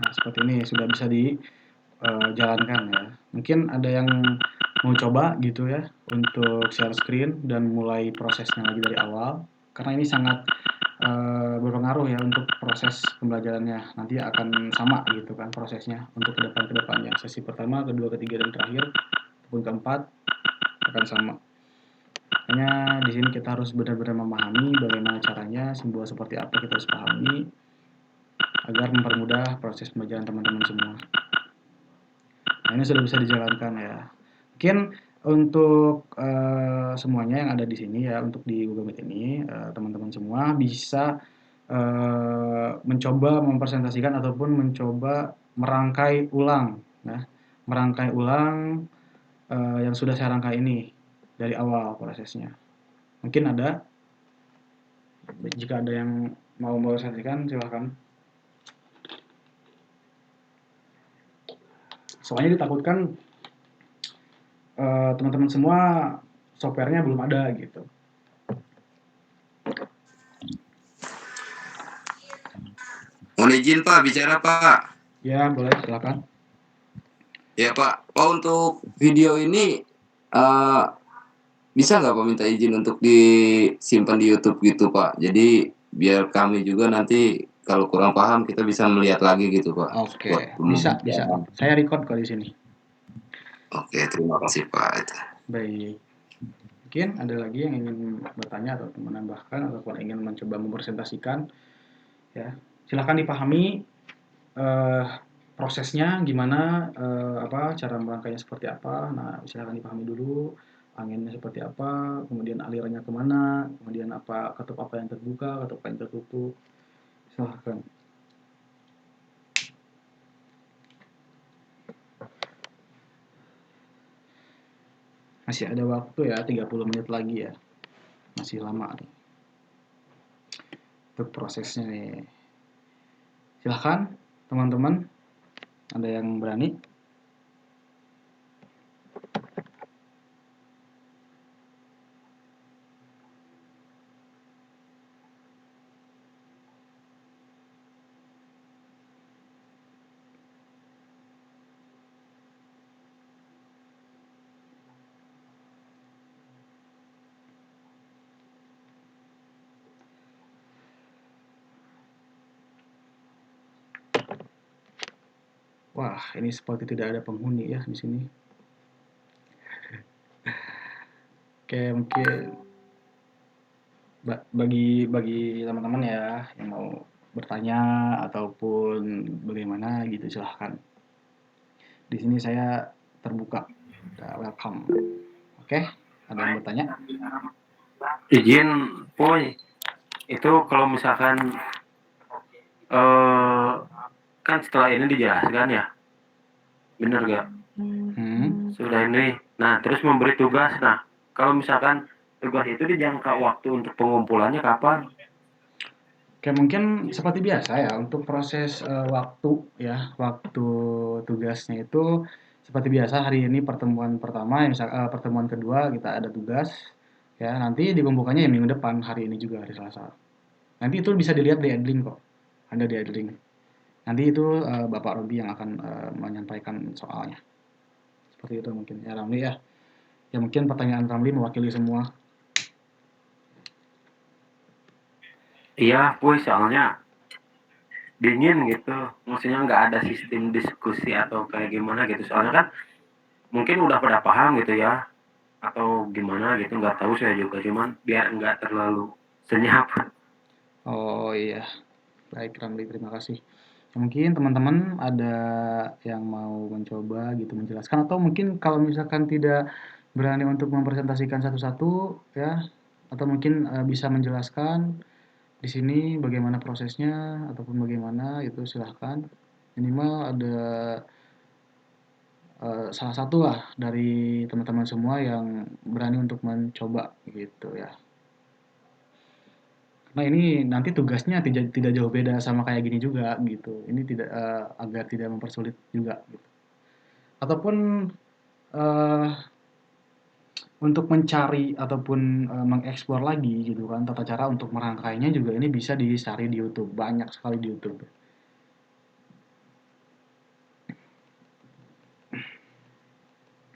Nah, seperti ini sudah bisa dijalankan ya. Mungkin ada yang mau coba gitu ya untuk share screen dan mulai prosesnya lagi dari awal. Karena ini sangat berpengaruh ya untuk proses pembelajarannya. Nanti akan sama gitu kan prosesnya untuk kedepannya. Sesi pertama, kedua, ketiga, dan terakhir ataupun keempat akan sama. Hanya di sini kita harus benar-benar memahami bagaimana caranya, simbol seperti apa kita harus pahami agar mempermudah proses pembelajaran teman-teman semua. Nah, ini sudah bisa dijalankan ya. Mungkin untuk semuanya yang ada di sini ya, untuk di Google Meet ini, teman-teman semua bisa mencoba mempresentasikan ataupun mencoba merangkai ulang, ya. Merangkai ulang yang sudah saya rangkai ini dari awal prosesnya. Mungkin ada, jika ada yang mau mempresentasikan silahkan. Soalnya ditakutkan teman-teman semua softwarenya belum ada gitu. Mohon izin Pak, bicara Pak. Ya, boleh silakan. Ya Pak, Pak untuk video ini bisa nggak Pak minta izin untuk disimpan di YouTube gitu Pak? Jadi biar kami juga nanti kalau kurang paham kita bisa melihat lagi gitu Pak. Oke, Buat bisa, bisa. pembelajaran. Saya record kok di sini. Oke, terima kasih Pak. Baik. Mungkin ada lagi yang ingin bertanya atau menambahkan ataupun ingin mencoba mempresentasikan, ya. Silakan dipahami eh, prosesnya gimana, apa cara merangkainya seperti apa. Nah, silakan dipahami dulu anginnya seperti apa, kemudian alirannya kemana, kemudian apa katup apa yang terbuka, katup apa yang tertutup. Silahkan. Masih ada waktu ya, 30 menit lagi ya. Masih lama nih untuk prosesnya nih. Silahkan teman-teman, ada yang berani? Wah, ini seperti tidak ada penghuni ya di sini. Oke, mungkin bagi bagi teman-teman ya yang mau bertanya ataupun bagaimana gitu silahkan. Di sini saya terbuka, welcome. Oke, ada yang bertanya? Izin, Puy, itu kalau misalkan eh kan setelah ini dijelaskan ya, bener gak? Sudah ini, nah terus memberi tugas. Nah, kalau misalkan tugas itu dijangka waktu untuk pengumpulannya kapan? Oke, mungkin seperti biasa ya untuk proses waktu ya, waktu tugasnya itu seperti biasa hari ini pertemuan pertama, ya, pertemuan kedua kita ada tugas ya, nanti dikumpulkannya ya minggu depan hari ini juga hari Selasa. Nanti itu bisa dilihat di Edlink kok, ada di Edlink. Nanti itu Bapak Robi yang akan menyampaikan soalnya. Seperti itu mungkin ya Ramli ya. Ya mungkin pertanyaan Ramli mewakili semua. Iya, Puy, soalnya dingin gitu. Maksudnya nggak ada sistem diskusi atau kayak gimana gitu. Soalnya kan mungkin udah pada paham gitu ya, atau gimana gitu, nggak tahu saya juga. Cuman biar nggak terlalu senyap. Oh iya, baik Ramli, terima kasih. Ya, mungkin teman-teman ada yang mau mencoba gitu menjelaskan atau mungkin kalau misalkan tidak berani untuk mempresentasikan satu-satu ya, atau mungkin bisa menjelaskan di sini bagaimana prosesnya ataupun bagaimana itu silahkan. Minimal ada salah satu lah dari teman-teman semua yang berani untuk mencoba gitu ya. Karena ini nanti tugasnya tidak jauh beda sama kayak gini juga gitu. Ini tidak agar tidak mempersulit juga gitu. Ataupun eh, untuk mencari ataupun mengeksplor lagi gitu kan tata cara untuk merangkainya juga ini bisa dicari di YouTube. Banyak sekali di YouTube.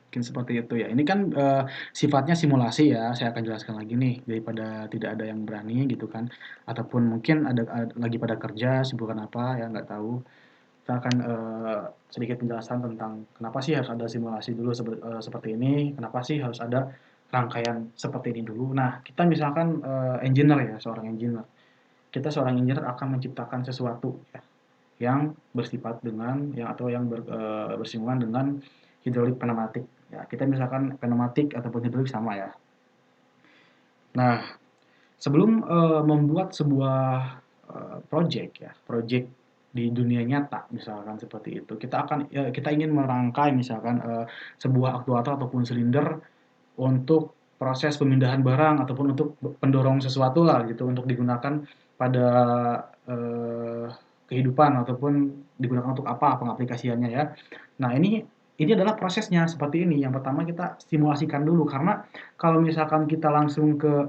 Mungkin seperti itu ya. Ini kan sifatnya simulasi ya. Saya akan jelaskan lagi nih daripada tidak ada yang berani gitu kan. Ataupun mungkin lagi pada kerja, sibukan apa ya nggak tahu. Kita akan sedikit penjelasan tentang kenapa sih harus ada simulasi dulu seperti ini, kenapa sih harus ada rangkaian seperti ini dulu. Nah, kita misalkan engineer ya, seorang engineer. Kita seorang engineer akan menciptakan sesuatu ya, yang bersifat dengan yang atau yang bersinggungan dengan hidrolik pneumatik. Ya, kita misalkan pneumatik ataupun hidrolik sama ya. Nah, sebelum membuat sebuah project ya, project di dunia nyata misalkan seperti itu, kita ingin merangkai misalkan sebuah aktuator ataupun silinder untuk proses pemindahan barang ataupun untuk pendorong sesuatu lah gitu untuk digunakan pada kehidupan ataupun digunakan untuk apa pengaplikasiannya ya. Nah, ini ini adalah prosesnya seperti ini. Yang pertama kita simulasikan dulu, karena kalau misalkan kita langsung ke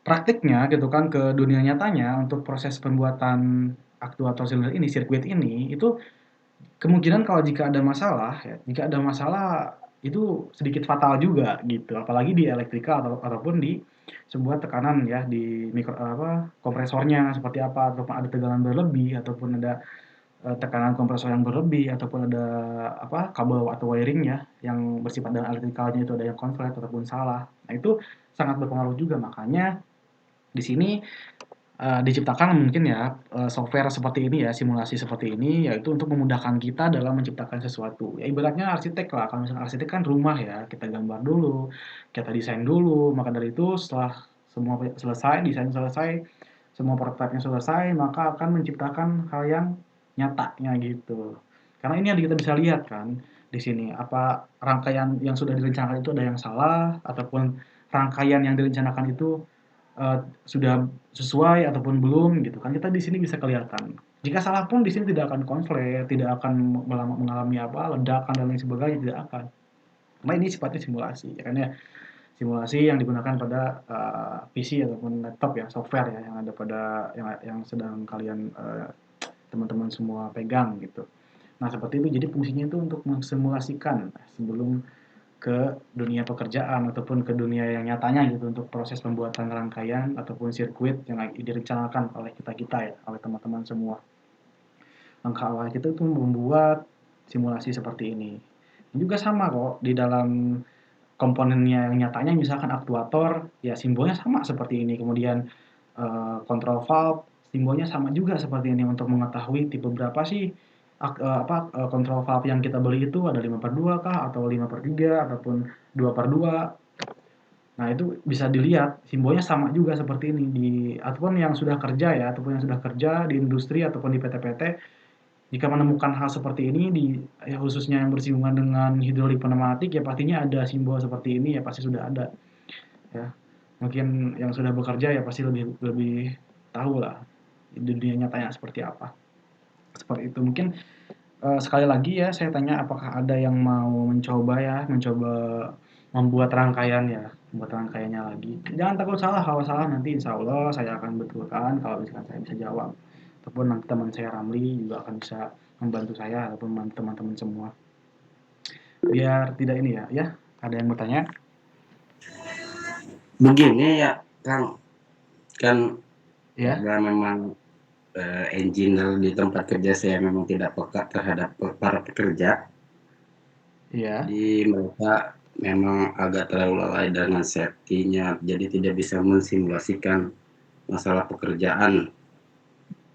praktiknya gitu kan, ke dunia nyatanya untuk proses pembuatan aktuator silinder ini, sirkuit ini, itu kemungkinan kalau jika ada masalah ya, jika ada masalah itu sedikit fatal juga gitu, apalagi di elektrikal ataupun di sebuah tekanan ya, di kompresornya seperti apa, ataupun ada tegangan berlebih, ataupun ada tekanan kompresor yang berlebih, ataupun ada kabel atau wiring ya yang bersifat dengan elektrikalnya itu ada yang konslet ataupun salah. Nah, itu sangat berpengaruh juga, makanya di sini diciptakan mungkin ya software seperti ini ya, simulasi seperti ini, yaitu untuk memudahkan kita dalam menciptakan sesuatu. Ya ibaratnya arsitek lah, kalau misalnya arsitek kan rumah ya, kita gambar dulu, kita desain dulu, maka dari itu setelah semua selesai, desain selesai, semua prototipe selesai, maka akan menciptakan hal yang nyatanya gitu. Karena ini yang kita bisa lihat kan di sini, apa rangkaian yang sudah direncanakan itu ada yang salah, ataupun rangkaian yang direncanakan itu sudah sesuai ataupun belum gitu kan, kita di sini bisa kelihatan. Jika salah pun di sini tidak akan konflik, tidak akan mengalami ledakan dan lain sebagainya, tidak akan. Karena ini sifatnya simulasi, ya kan ya. Simulasi yang digunakan pada PC ataupun laptop ya, software ya yang ada pada yang sedang kalian teman-teman semua pegang gitu. Nah, seperti itu. Jadi fungsinya itu untuk mensimulasikan sebelum ke dunia pekerjaan ataupun ke dunia yang nyatanya gitu, untuk proses pembuatan rangkaian ataupun sirkuit yang direncanakan oleh kita-kita ya, oleh teman-teman semua. Langkah awal kita itu membuat simulasi seperti ini. Juga sama kok di dalam komponennya yang nyatanya, misalkan aktuator, ya simbolnya sama seperti ini. Kemudian control valve, simbolnya sama juga seperti ini, untuk mengetahui tipe berapa sih control valve yang kita beli itu, ada 5/2 kah, atau 5/3, ataupun 2/2. Nah, itu bisa dilihat simbolnya sama juga seperti ini di ataupun yang sudah kerja ya, ataupun yang sudah kerja di industri ataupun di PT-PT, jika menemukan hal seperti ini di ya khususnya yang bersinggungan dengan hidrolik pneumatik, ya pastinya ada simbol seperti ini, ya pasti sudah ada ya. Mungkin yang sudah bekerja ya pasti lebih lebih tahu lah di dunia nyatanya seperti apa. Seperti itu. Mungkin sekali lagi ya saya tanya, apakah ada yang mau mencoba membuat rangkaian ya, membuat rangkaiannya lagi. Jangan takut salah, kalau salah nanti insya Allah saya akan betulkan kalau misalkan saya bisa jawab. Ataupun nanti teman saya Ramli juga akan bisa membantu saya, ataupun teman-teman semua. Biar tidak ini ya, ada yang bertanya? Begini ya, Kang, kan Ya, karena memang engineer di tempat kerja saya memang tidak peka terhadap para pekerja, iya, jadi mereka memang agak terlalu lalai dengan safety-nya, jadi tidak bisa mensimulasikan masalah pekerjaan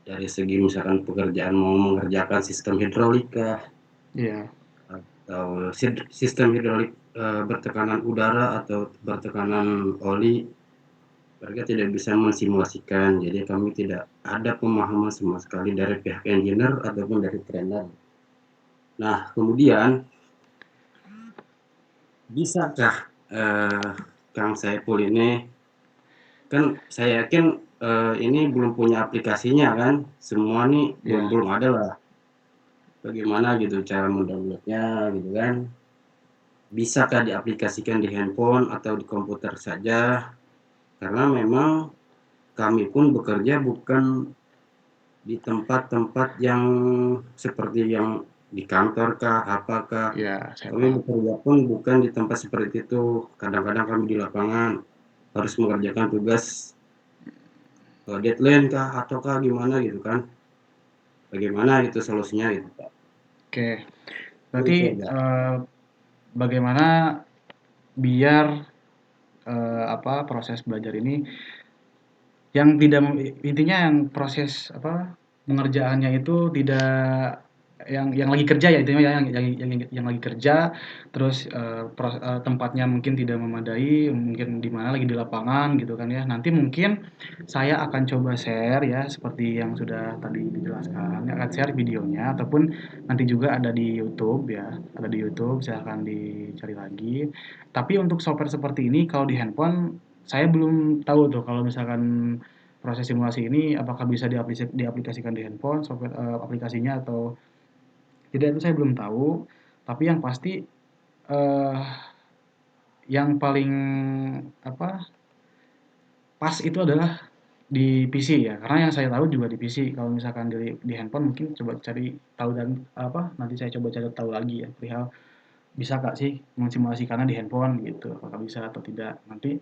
dari segi misalkan pekerjaan mau mengerjakan sistem hidrolika iya, atau sistem hidrolik bertekanan udara atau bertekanan oli, mereka tidak bisa mensimulasikan, jadi kami tidak ada pemahaman sama sekali dari pihak engineer ataupun dari trainer. Nah, kemudian bisakah Kang Saiful ini, kan saya yakin ini belum punya aplikasinya kan, semua nih iya. belum ada lah. Bagaimana gitu cara mendownloadnya gitu kan? Bisakah diaplikasikan di handphone atau di komputer saja? Karena memang kami pun bekerja bukan di tempat-tempat yang seperti yang di kantor kah, apakah. Iya, saya Kami paham. bekerja pun bukan di tempat seperti itu. Kadang-kadang kami di lapangan harus mengerjakan tugas deadline kah ataukah gimana gitu kan. Bagaimana gitu solusinya gitu, Pak. Oke, Itu berarti aja. bagaimana biar proses belajar ini yang tidak intinya yang proses pengerjaannya itu tidak yang lagi kerja ya, intinya ya, yang lagi kerja, terus tempatnya mungkin tidak memadai, mungkin di mana lagi di lapangan gitu kan ya. Nanti mungkin saya akan coba share ya, seperti yang sudah tadi dijelaskan, akan share videonya, ataupun nanti juga ada di YouTube ya, ada di YouTube, silahkan dicari lagi. Tapi untuk software seperti ini kalau di handphone saya belum tahu tuh, kalau misalkan proses simulasi ini apakah bisa diaplikasikan di handphone, software aplikasinya atau tidak, itu saya belum tahu. Tapi yang pasti, eee, yang paling pas itu adalah di PC ya, karena yang saya tahu juga di PC. Kalau misalkan di handphone mungkin coba cari tahu dan nanti saya coba cari tahu lagi ya perihal bisa nggak sih mensimulasikannya di handphone gitu, apakah bisa atau tidak. Nanti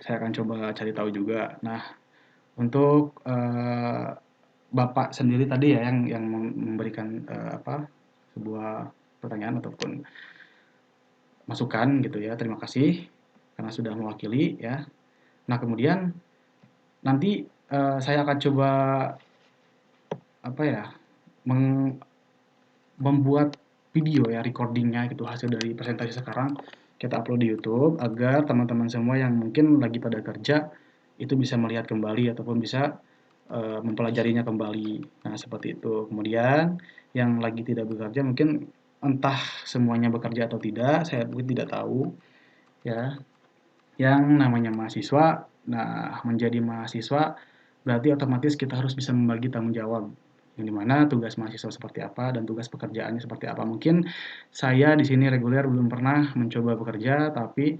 saya akan coba cari tahu juga. Nah, untuk, Bapak sendiri tadi ya yang memberikan, sebuah pertanyaan ataupun masukan gitu ya, terima kasih karena sudah mewakili ya. Nah, kemudian nanti, saya akan coba apa ya, meng membuat video ya, recording-nya gitu, hasil dari presentasi sekarang kita upload di YouTube agar teman-teman semua yang mungkin lagi pada kerja itu bisa melihat kembali ataupun bisa, mempelajarinya kembali. Nah, seperti itu. Kemudian yang lagi tidak bekerja mungkin entah semuanya bekerja atau tidak, saya mungkin tidak tahu ya. Yang namanya mahasiswa, nah menjadi mahasiswa berarti otomatis kita harus bisa membagi tanggung jawab, yang di mana tugas mahasiswa seperti apa dan tugas pekerjaannya seperti apa. Mungkin saya di sini reguler belum pernah mencoba bekerja, tapi,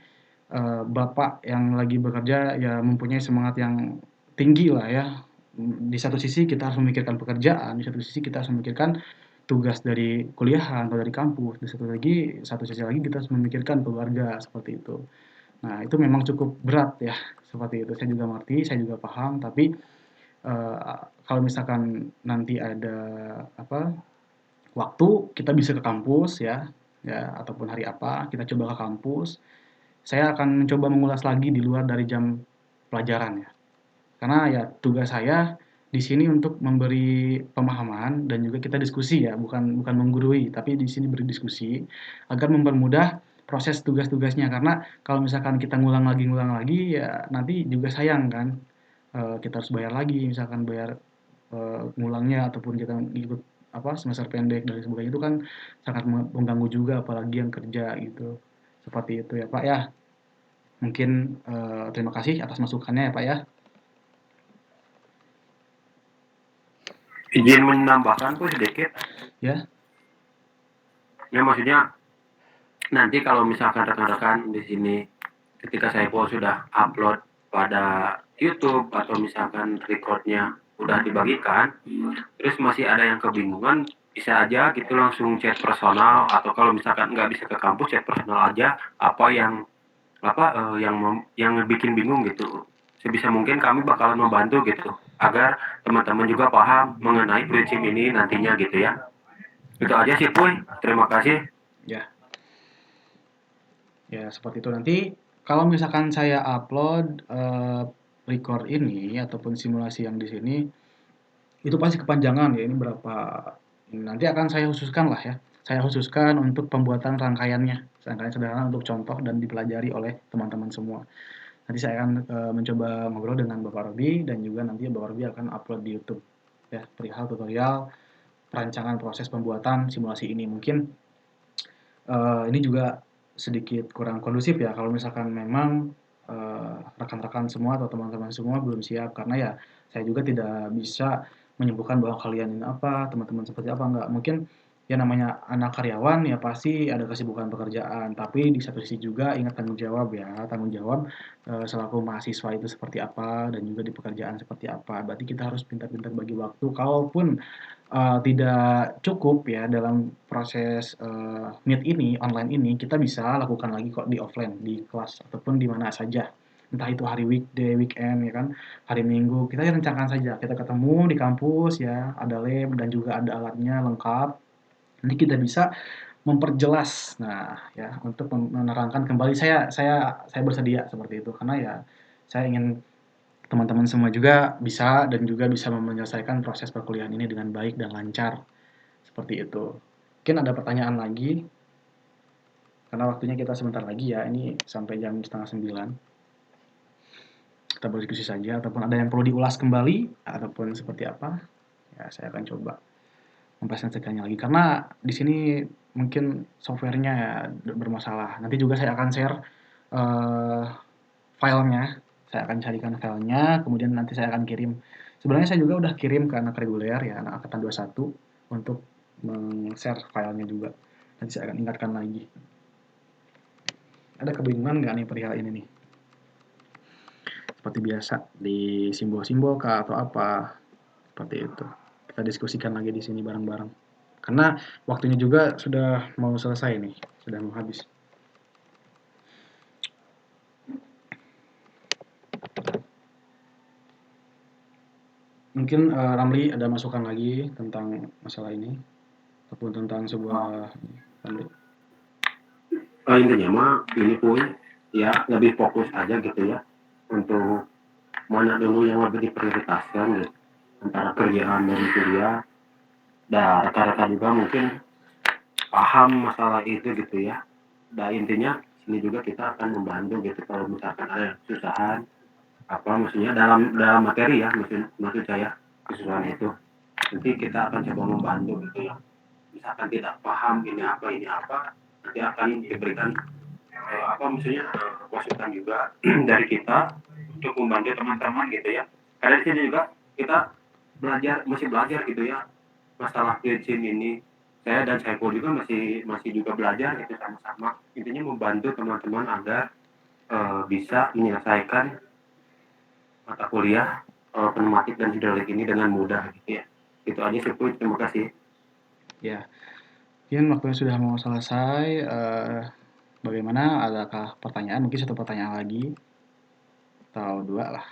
Bapak yang lagi bekerja ya mempunyai semangat yang tinggi lah ya. Di satu sisi kita harus memikirkan pekerjaan, di satu sisi kita harus memikirkan tugas dari kuliahan atau dari kampus, di satu sisi lagi kita harus memikirkan keluarga, seperti itu. Nah, itu memang cukup berat ya, seperti itu. Saya juga mengerti, saya juga paham, tapi, kalau misalkan nanti ada, apa, waktu, kita bisa ke kampus ya, ya ataupun hari apa, kita coba ke kampus. Saya akan mencoba mengulas lagi di luar dari jam pelajaran ya. Karena ya tugas saya di sini untuk memberi pemahaman dan juga kita diskusi ya, bukan bukan menggurui, tapi di sini berdiskusi agar mempermudah proses tugas-tugasnya. Karena kalau misalkan kita ngulang lagi, ya nanti juga sayang kan, kita harus bayar lagi, misalkan bayar, ngulangnya ataupun kita ikut semester pendek dan sebagainya itu kan sangat mengganggu juga apalagi yang kerja gitu. Seperti itu ya, Pak, ya. Mungkin, terima kasih atas masukannya ya, Pak, ya. Izin menambahkan tuh sedikit. Ya. Ya maksudnya nanti kalau misalkan rekan-rekan di sini ketika saya sudah upload pada YouTube atau misalkan recordnya udah dibagikan, terus masih ada yang kebingungan, bisa aja gitu langsung chat personal atau kalau misalkan nggak bisa ke kampus chat personal aja apa yang yang bikin bingung gitu. Sebisa mungkin kami bakalan membantu gitu agar teman-teman juga paham mengenai prinsip ini nantinya gitu ya. Itu aja sih Puy, terima kasih. Ya. Ya, seperti itu. Nanti kalau misalkan saya upload, record ini ataupun simulasi yang di sini, itu pasti kepanjangan ya, ini berapa nanti akan saya khususkan lah ya. Saya khususkan untuk pembuatan rangkaian sederhana untuk contoh dan dipelajari oleh teman-teman semua. Nanti saya akan, mencoba ngobrol dengan Bapak Robi dan juga nanti Bapak Robi akan upload di YouTube ya, perihal tutorial perancangan proses pembuatan simulasi ini. Mungkin, ini juga sedikit kurang kondusif ya kalau misalkan memang, rekan-rekan semua atau teman-teman semua belum siap karena ya saya juga tidak bisa menyebutkan bahwa kalian ini apa, teman-teman seperti apa, enggak. Mungkin ya namanya anak karyawan ya pasti ada kesibukan pekerjaan, tapi di satu sisi juga ingat tanggung jawab ya, tanggung jawab, selaku mahasiswa itu seperti apa dan juga di pekerjaan seperti apa. Berarti kita harus pintar-pintar bagi waktu, kalaupun tidak cukup ya dalam proses, meet ini, online ini, kita bisa lakukan lagi kok di offline, di kelas ataupun di mana saja. Entah itu hari weekday, weekend ya kan, hari Minggu, kita rencanakan saja, kita ketemu di kampus ya, ada lab dan juga ada alatnya lengkap. Nanti kita bisa memperjelas, nah ya untuk menerangkan kembali saya bersedia seperti itu, karena ya saya ingin teman-teman semua juga bisa dan juga bisa menyelesaikan proses perkuliahan ini dengan baik dan lancar, seperti itu. Mungkin ada pertanyaan lagi, karena waktunya kita sebentar lagi ya, ini sampai jam 8:30. Kita berdiskusi saja, ataupun ada yang perlu diulas kembali, ataupun seperti apa, ya saya akan coba mempresentasikannya lagi. Karena di sini mungkin softwarenya ya bermasalah. Nanti juga saya akan share eh, filenya, saya akan carikan filenya, kemudian nanti saya akan kirim. Sebenarnya saya juga udah kirim ke anak reguler ya, anak angkatan 21 untuk share filenya juga. Nanti saya akan ingatkan lagi. Ada kebingungan nggak nih perihal ini nih? Seperti biasa di simbol-simbol kah atau apa? Seperti itu. Kita diskusikan lagi di sini bareng-bareng. Karena waktunya juga sudah mau selesai nih, sudah mau habis. Mungkin Ramli ada masukan lagi tentang masalah ini ataupun tentang sebuah Ramli. Intinya mah ini pun ya lebih fokus aja gitu ya untuk mana dulu yang lebih diprioritaskan gitu antara kerjaan dan kuliah. Dan rekan-rekan juga mungkin paham masalah itu gitu ya. Dan intinya sini juga kita akan membantu gitu kalau misalkan ada kesusahan apa maksudnya dalam materi ya maksud saya kesusahan itu nanti kita akan coba membantu gitu ya. Misalkan tidak paham ini apa nanti akan diberikan apa maksudnya masukan juga dari kita untuk membantu teman-teman gitu ya. Karena di sini juga kita masih belajar gitu ya masalah kitchen ini. Saya dan Saiful juga masih juga belajar gitu sama-sama. Intinya membantu teman-teman agar bisa menyelesaikan mata kuliah pneumatik dan hidrolik ini dengan mudah gitu ya. Itu aja sih, Puy. Terima kasih. Ya, mungkin waktunya sudah mau selesai. Bagaimana? Adakah pertanyaan? Mungkin satu pertanyaan lagi atau dua lah.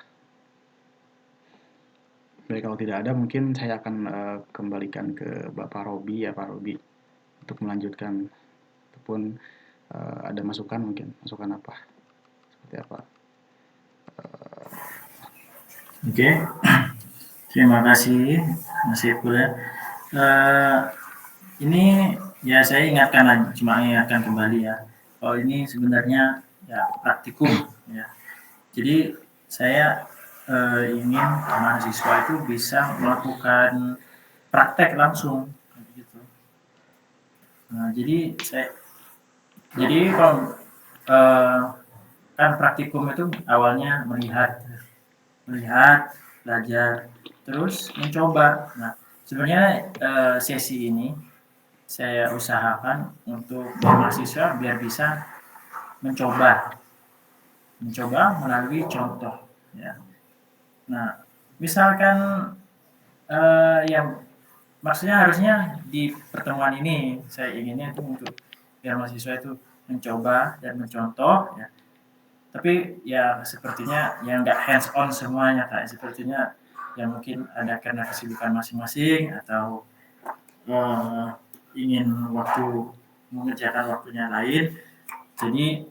Baik, kalau tidak ada mungkin saya akan kembalikan ke Bapak Robi ya, Pak Robi, untuk melanjutkan ataupun ada masukan mungkin, masukan apa? Seperti apa? Oke, terima kasih Mas Ipul ya. Ini ya saya cuma ingatkan kembali ya. Kalau ini sebenarnya ya praktikum ya. Jadi saya ingin mahasiswa itu bisa melakukan praktek langsung gitu. Nah, jadi kalau kan praktikum itu awalnya melihat, belajar, terus mencoba. Nah, sebenarnya sesi ini saya usahakan untuk mahasiswa biar bisa mencoba melalui contoh. Ya. Nah, misalkan yang maksudnya harusnya di pertemuan ini saya inginnya itu untuk biar mahasiswa itu mencoba dan mencontoh. Ya. Tapi ya sepertinya yang nggak hands on semuanya Kak. Sepertinya ya mungkin ada karena kesibukan masing-masing atau ingin mengerjakan waktunya lain. Jadi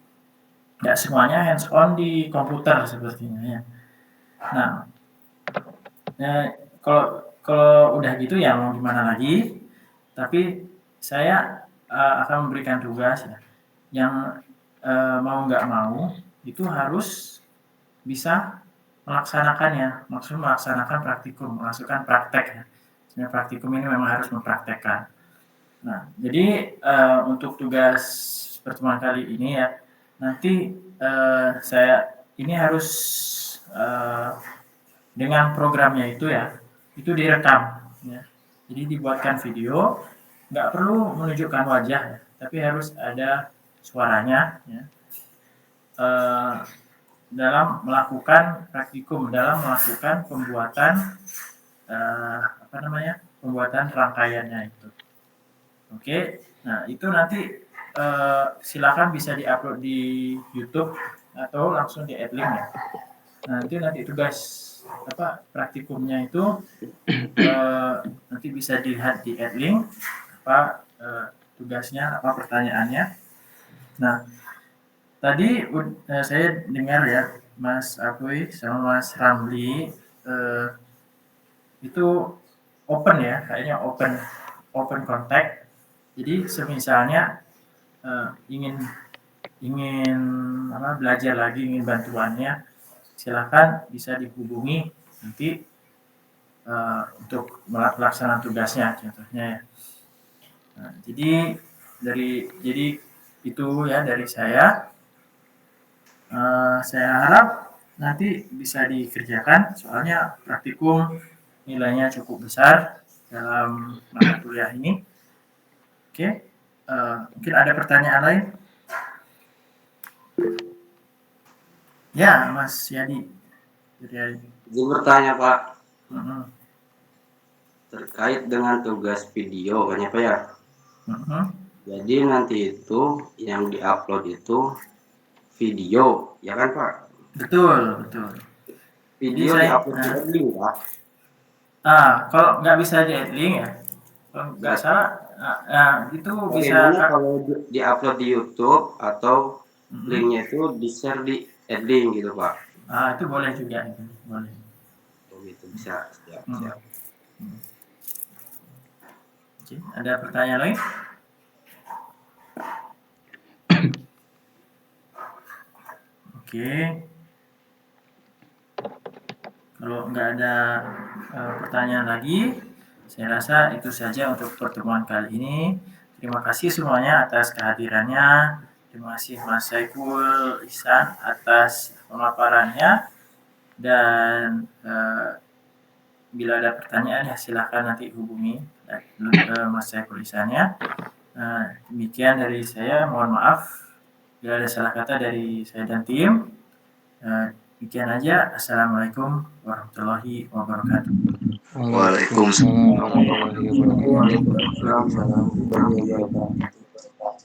nggak semuanya hands on di komputer sepertinya ya. Nah, kalau udah gitu ya mau gimana lagi. Tapi saya akan memberikan tugas ya, yang mau nggak mau itu harus bisa melaksanakannya, maksudnya melaksanakan praktikum, melakukan praktek ya. Sebenarnya praktikum ini memang harus mempraktekkan. Nah, jadi untuk tugas pertemuan kali ini ya, nanti saya ini harus dengan programnya itu ya, itu direkam ya. Jadi dibuatkan video, nggak perlu menunjukkan wajah ya, tapi harus ada suaranya ya. Dalam melakukan praktikum, dalam melakukan pembuatan pembuatan rangkaiannya itu. Oke, nah itu nanti silakan bisa diupload di YouTube atau langsung di Adlink ya. Nanti tugas praktikumnya itu nanti bisa dilihat di Adlink tugasnya pertanyaannya. Nah, tadi saya dengar ya Mas Apoy sama Mas Ramli itu open ya, kayaknya open contact. Jadi semisalnya ingin belajar lagi, ingin bantuannya, silakan bisa dihubungi nanti untuk melaksanakan tugasnya contohnya ya. Nah, jadi itu ya dari saya. Saya harap nanti bisa dikerjakan, soalnya praktikum nilainya cukup besar dalam mata kuliah ini. Oke, Mungkin ada pertanyaan lain? Ya, Mas Yadi. Izin bertanya Pak, Mhm, terkait dengan tugas video kan ya Pak ya. mhm. Jadi nanti itu yang diupload itu video, ya kan Pak? Betul, betul. Video Jadi diupload di Edlink Pak. kalau nggak bisa di link ya, kalau nggak salah, itu bisa Bagaimana kalau diupload di YouTube atau linknya itu di-share di Edlink gitu Pak? itu boleh juga, itu boleh. Oh gitu, bisa. Siap. Oke, ada pertanyaan lain? Oke. Kalau nggak ada pertanyaan lagi, saya rasa itu saja untuk pertemuan kali ini. Terima kasih semuanya atas kehadirannya. Terima kasih Mas Saiful Ihsan atas pemaparannya. Dan bila ada pertanyaan ya silahkan nanti hubungi Mas Saiful Ihsannya. Demikian dari saya, mohon maaf bila ada salah kata dari saya dan tim. Demikian aja. Assalamualaikum warahmatullahi wabarakatuh. Waalaikumsalam warahmatullahi wabarakatuh. Waalaikumsalam warahmatullahi wabarakatuh.